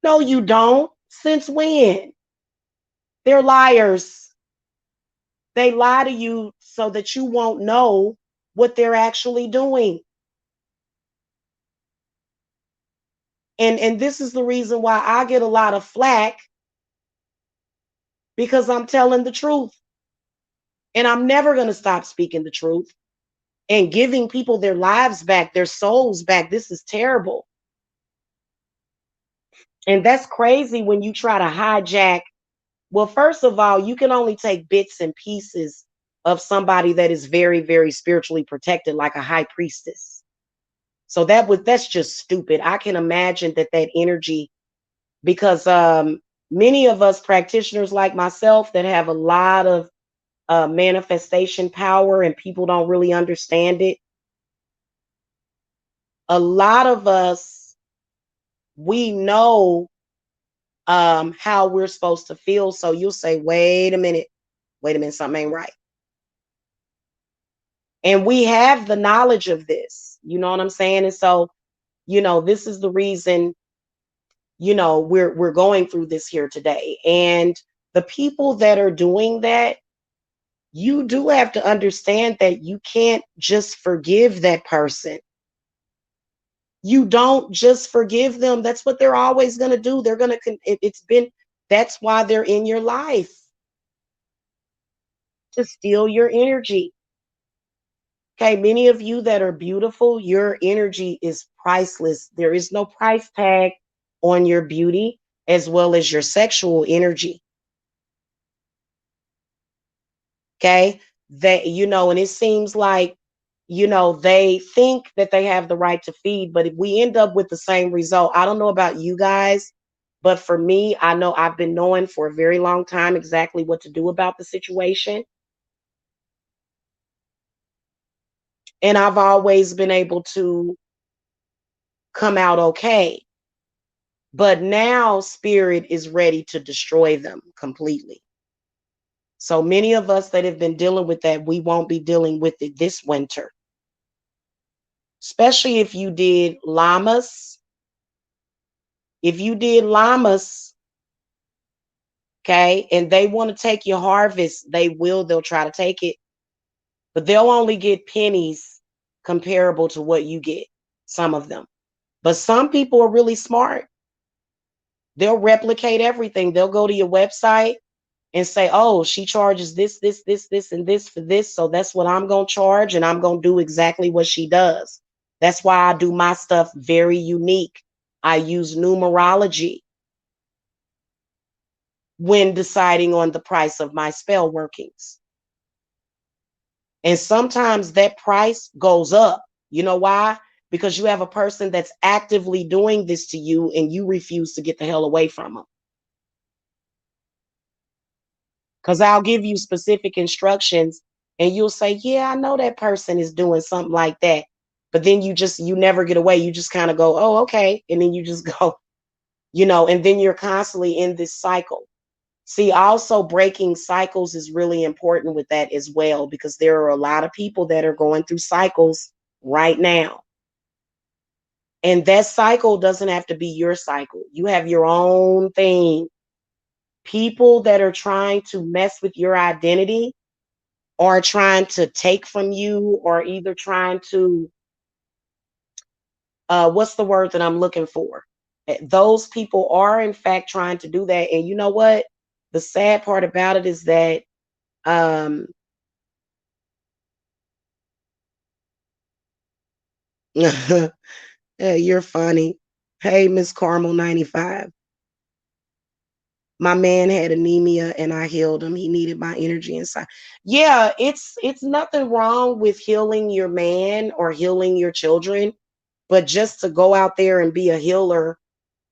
Speaker 1: No, you don't. Since when? They're liars. They lie to you so that you won't know what they're actually doing. And this is the reason why I get a lot of flack, because I'm telling the truth. And I'm never going to stop speaking the truth and giving people their lives back, their souls back. This is terrible. And that's crazy when you try to hijack. Well, first of all, you can only take bits and pieces of somebody that is very, very spiritually protected, like a high priestess. So that's just stupid. I can imagine that energy, because many of us practitioners like myself that have a lot of manifestation power and people don't really understand it. A lot of us, we know how we're supposed to feel. So you'll say, wait a minute, something ain't right. And we have the knowledge of this, you know what I'm saying? And so, you know, this is the reason, you know, we're going through this here today. And the people that are doing that, you do have to understand that you can't just forgive that person. You don't just forgive them. That's what they're always going to do. They're going to, it's been, that's why they're in your life, to steal your energy. Okay, many of you that are beautiful, your energy is priceless. There is no price tag on your beauty as well as your sexual energy. Okay, that, you know, and it seems like, you know, they think that they have the right to feed, but if we end up with the same result, I don't know about you guys, but for me, I know I've been knowing for a very long time exactly what to do about the situation. And I've always been able to come out okay. But now spirit is ready to destroy them completely. So many of us that have been dealing with that, we won't be dealing with it this winter. Especially if you did llamas. If you did llamas, okay, and they want to take your harvest, they'll try to take it. But they'll only get pennies comparable to what you get, some of them. But some people are really smart. They'll replicate everything. They'll go to your website and say, oh, she charges this, and this for this. So that's what I'm going to charge. And I'm going to do exactly what she does. That's why I do my stuff very unique. I use numerology when deciding on the price of my spell workings. And sometimes that price goes up. You know why? Because you have a person that's actively doing this to you and you refuse to get the hell away from them. Because I'll give you specific instructions and you'll say, yeah, I know that person is doing something like that. But then you never get away. You just kind of go, oh, okay. And then you just go, and then you're constantly in this cycle. See, also breaking cycles is really important with that as well, because there are a lot of people that are going through cycles right now. And that cycle doesn't have to be your cycle. You have your own thing. People that are trying to mess with your identity or trying to take from you, or either trying to, what's the word that I'm looking for? Those people are, in fact, trying to do that. And you know what? The sad part about it is that, um, you're funny. Hey, Miss Carmel 95. My man had anemia and I healed him. He needed my energy inside. Yeah, it's nothing wrong with healing your man or healing your children, but just to go out there and be a healer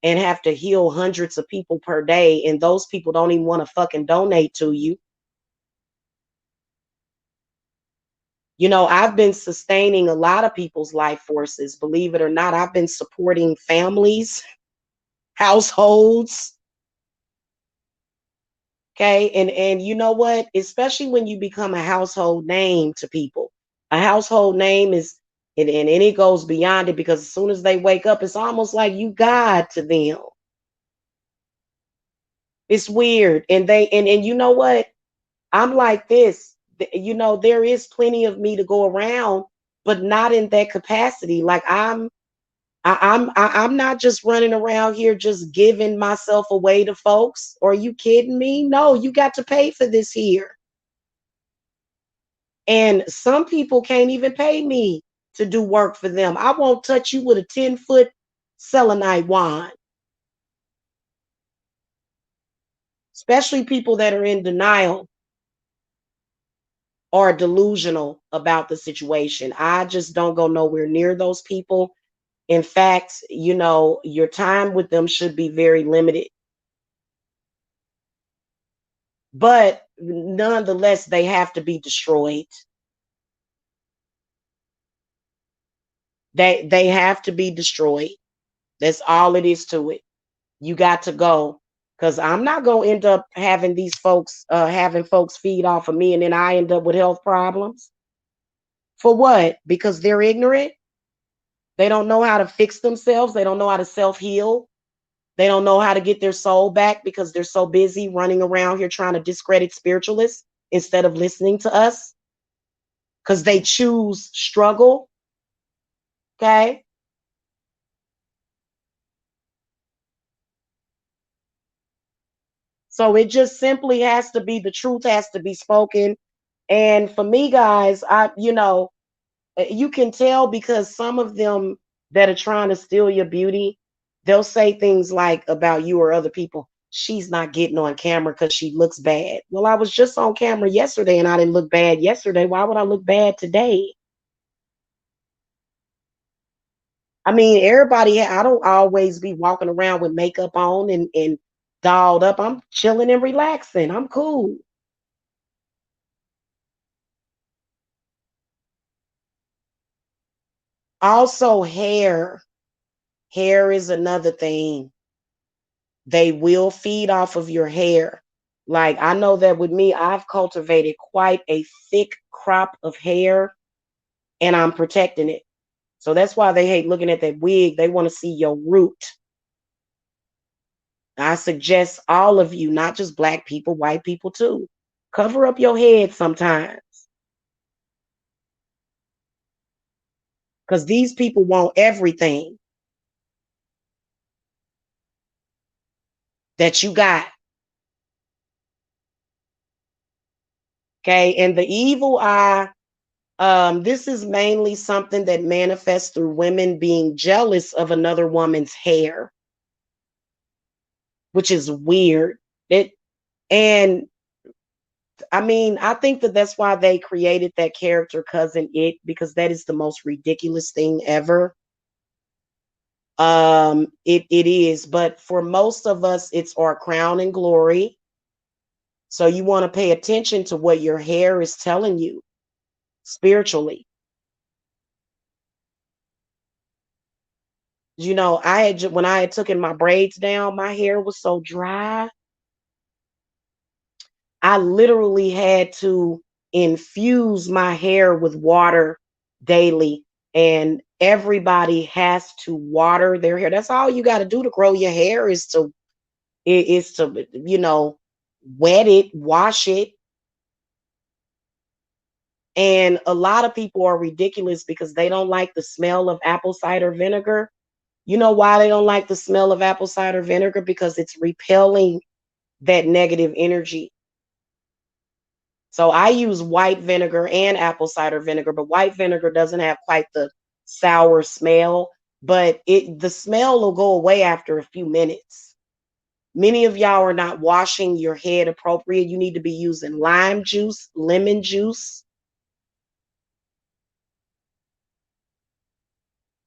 Speaker 1: and have to heal hundreds of people per day, and those people don't even want to fucking donate to you. I've been sustaining a lot of people's life forces, believe it or not. I've been supporting families, households. Okay. And you know what? Especially when you become a household name to people. A household name is, and it goes beyond it, because as soon as they wake up, it's almost like you God to them. It's weird. And you know what? I'm like this. There is plenty of me to go around, but not in that capacity. Like I'm not just running around here just giving myself away to folks. Are you kidding me? No, you got to pay for this here. And some people can't even pay me to do work for them. I won't touch you with a 10-foot selenite wand, especially people that are in denial or delusional about the situation. I just don't go nowhere near those people. In fact, your time with them should be very limited. But nonetheless, they have to be destroyed. They have to be destroyed. That's all it is to it. You got to go, because I'm not going to end up having these folks, having folks feed off of me, and then I end up with health problems. For what? Because they're ignorant. They don't know how to fix themselves. They don't know how to self heal. They don't know how to get their soul back, because they're so busy running around here trying to discredit spiritualists instead of listening to us, because they choose struggle. Okay. So it just simply has to be, the truth has to be spoken. And for me, guys, you can tell, because some of them that are trying to steal your beauty, they'll say things like about you or other people, she's not getting on camera because she looks bad. Well, I was just on camera yesterday and I didn't look bad yesterday. Why would I look bad today? I mean, everybody, I don't always be walking around with makeup on and dolled up. I'm chilling and relaxing. I'm cool. Also, hair is another thing. They will feed off of your hair. Like, I know that with me, I've cultivated quite a thick crop of hair, and I'm protecting it. So that's why they hate looking at that wig. They want to see your root. I suggest all of you, not just black people, white people too, cover up your head sometimes, because these people want everything that you got. Okay. And the evil eye, this is mainly something that manifests through women being jealous of another woman's hair, which is weird. And I mean, I think that that's why they created that character Cousin It, because that is the most ridiculous thing ever. It is, but for most of us, it's our crown and glory. So you want to pay attention to what your hair is telling you spiritually. You know, when I had taken my braids down, my hair was so dry. I literally had to infuse my hair with water daily. And everybody has to water their hair. That's all you got to do to grow your hair is to, wet it, wash it. And a lot of people are ridiculous because they don't like the smell of apple cider vinegar. You know why they don't like the smell of apple cider vinegar? Because it's repelling that negative energy. So I use white vinegar and apple cider vinegar, but white vinegar doesn't have quite the sour smell, but the smell will go away after a few minutes. Many of y'all are not washing your head appropriate. You need to be using lime juice, lemon juice,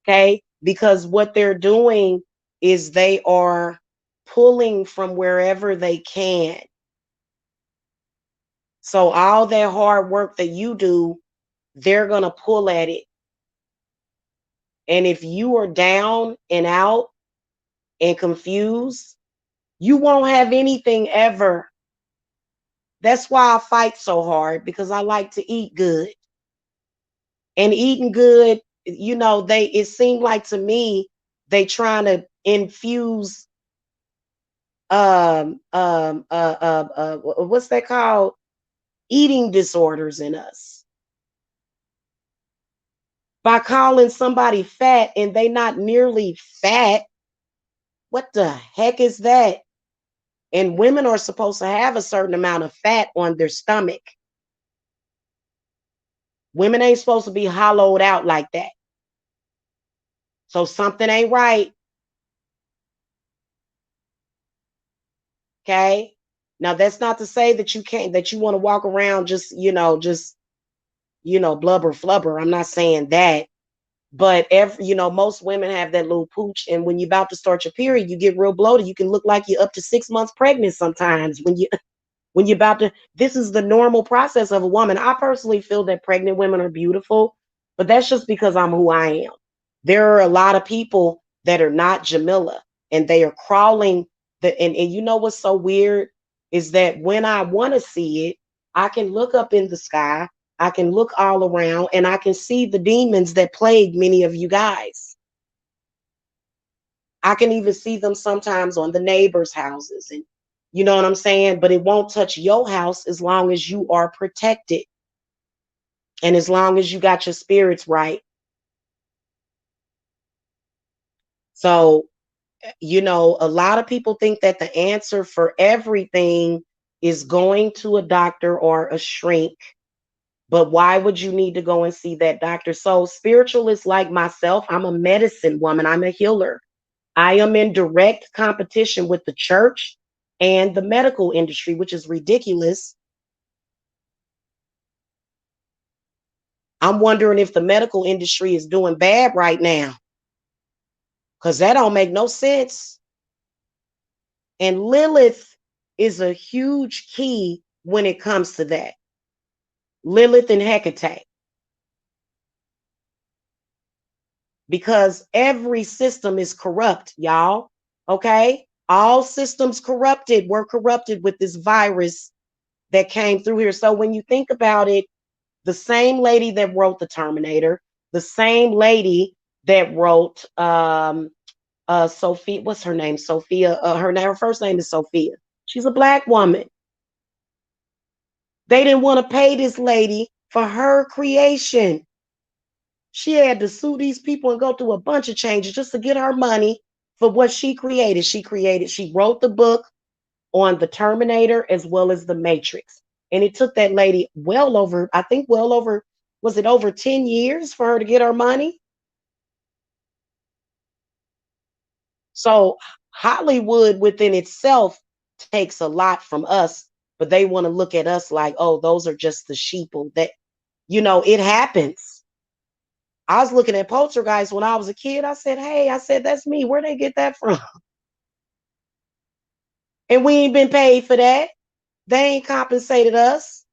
Speaker 1: okay? Because what they're doing is they are pulling from wherever they can. So all that hard work that you do, they're going to pull at it. And if you are down and out and confused, you won't have anything ever. That's why I fight so hard, because I like to eat good. And eating good, it seemed like to me they trying to infuse what's that called? Eating disorders in us by calling somebody fat and they not nearly fat. What the heck is that? And women are supposed to have a certain amount of fat on their stomach. Women ain't supposed to be hollowed out like that. So something ain't right. Okay. Now that's not to say that you want to walk around blubber flubber. I'm not saying that. But most women have that little pooch, and when you're about to start your period, you get real bloated. You can look like you're up to 6 months pregnant sometimes when you're about to. This is the normal process of a woman. I personally feel that pregnant women are beautiful, but that's just because I'm who I am. There are a lot of people that are not Jamila, and they are crawling and you know what's so weird is that when I want to see it, I can look up in the sky, I can look all around, and I can see the demons that plague many of you guys. I can even see them sometimes on the neighbors' houses, and you know what I'm saying? But it won't touch your house as long as you are protected and as long as you got your spirits right. So, a lot of people think that the answer for everything is going to a doctor or a shrink. But why would you need to go and see that doctor? So, spiritualists like myself, I'm a medicine woman, I'm a healer. I am in direct competition with the church and the medical industry, which is ridiculous. I'm wondering if the medical industry is doing bad right now, because that don't make no sense. And Lilith is a huge key when it comes to that. Lilith and Hecate. Because every system is corrupt, y'all. Okay? All systems corrupted were corrupted with this virus that came through here. So when you think about it, the same lady that wrote The Terminator, the same lady that wrote Sophia, what's her name? Sophia, her first name is Sophia. She's a black woman. They didn't want to pay this lady for her creation. She had to sue these people and go through a bunch of changes just to get her money for what she created. She wrote the book on the Terminator as well as the Matrix. And it took that lady was it over 10 years for her to get her money? So Hollywood within itself takes a lot from us, but they want to look at us like, oh, those are just the sheeple that, it happens. I was looking at Poltergeist when I was a kid. I said, hey, that's me. Where they get that from? And we ain't been paid for that. They ain't compensated us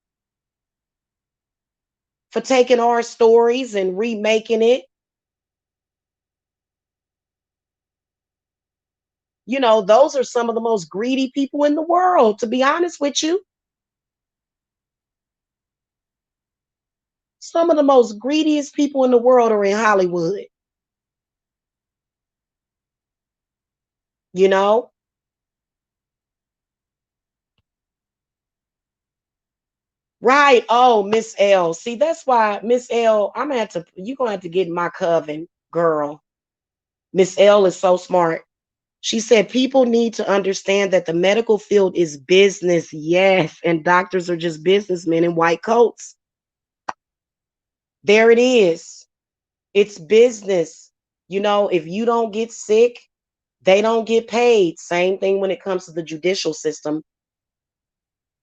Speaker 1: for taking our stories and remaking it. You know, those are some of the most greedy people in the world, to be honest with you. Some of the most greediest people in the world are in Hollywood, you know? Right. Oh, Miss L. See, that's why Miss L, you're gonna have to get in my coven, girl. Miss L is so smart. She said people need to understand that the medical field is business, yes, and doctors are just businessmen in white coats. There it is. It's business. You know, if you don't get sick, they don't get paid. Same thing when it comes to the judicial system.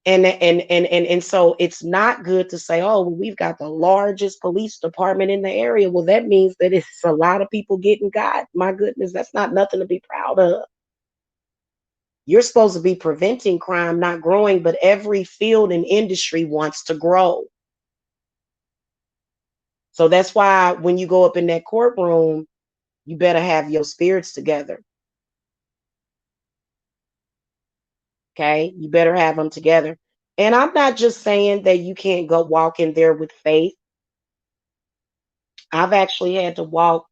Speaker 1: And so it's not good to say, oh, well, we've got the largest police department in the area. Well, that means that it's a lot of people getting got. My goodness, that's not nothing to be proud of. You're supposed to be preventing crime, not growing, but every field and industry wants to grow. So that's why when you go up in that courtroom, you better have your spirits together. Okay. You better have them together. And I'm not just saying that you can't go walk in there with faith. I've actually had to walk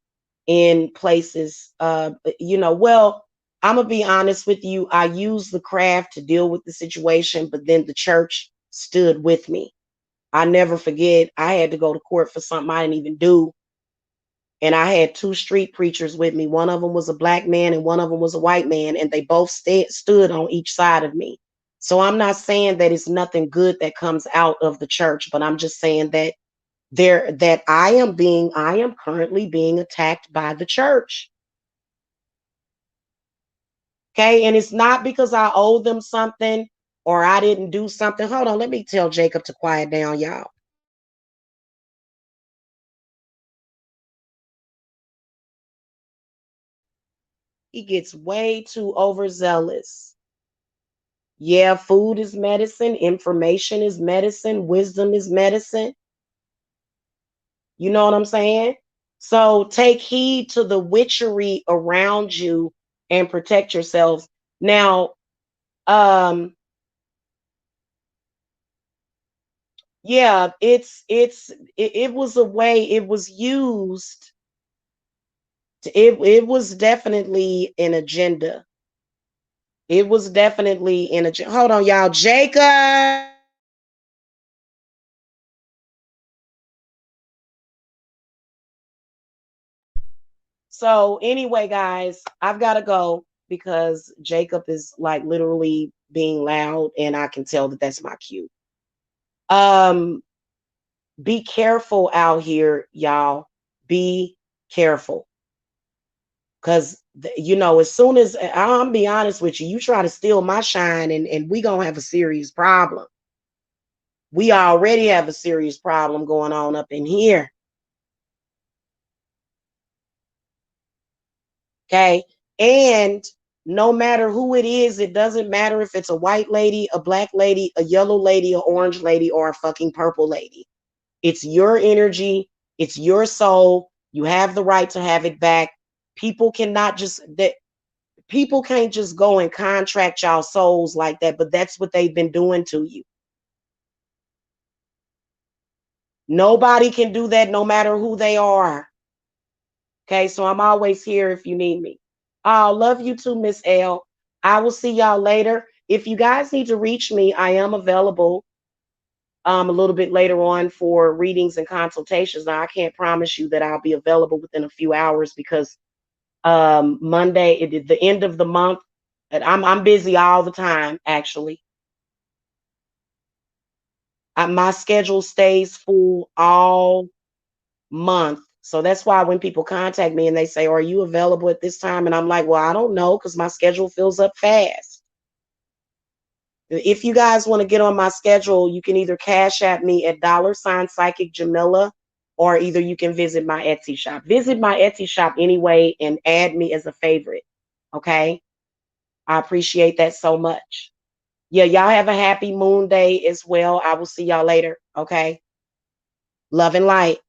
Speaker 1: in places, well, I'm going to be honest with you. I used the craft to deal with the situation, but then the church stood with me. I never forget, I had to go to court for something I didn't even do. And I had two street preachers with me. One of them was a black man and one of them was a white man, and they both stood on each side of me. So I'm not saying that it's nothing good that comes out of the church, but I'm just saying that I am currently being attacked by the church. Okay. And it's not because I owe them something or I didn't do something. Hold on. Let me tell Jacob to quiet down, y'all. He gets way too overzealous. Yeah, food is medicine, information is medicine, wisdom is medicine. You know what I'm saying? So take heed to the witchery around you and protect yourselves. Now, yeah, it was a way it was used. It was definitely an agenda. It was definitely an agenda. Hold on, y'all. Jacob. So anyway, guys, I've got to go because Jacob is like literally being loud, and I can tell that that's my cue. Um, be careful out here, y'all. Be careful, because as soon as I'm be honest with you, you try to steal my shine, and we gonna have a serious problem. We already have a serious problem going on up in here. Okay. And no matter who it is, it doesn't matter if it's a white lady, a black lady, a yellow lady, an orange lady, or a fucking purple lady. It's your energy, it's your soul. You have the right to have it back. People cannot just that people can't just go and contract y'all souls like that, but that's what they've been doing to you. Nobody can do that no matter who they are. Okay, so I'm always here if you need me. I love you too, Miss L. I will see y'all later. If you guys need to reach me, I am available a little bit later on for readings and consultations. Now, I can't promise you that I'll be available within a few hours because Monday, the end of the month, and I'm busy all the time, actually. My schedule stays full all month. So that's why when people contact me and they say, are you available at this time? And I'm like, well, I don't know because my schedule fills up fast. If you guys want to get on my schedule, you can either cash at me at $ psychic Jamila, or either you can visit my Etsy shop. Visit my Etsy shop anyway and add me as a favorite. Okay. I appreciate that so much. Yeah, y'all have a happy moon day as well. I will see y'all later. Okay. Love and light.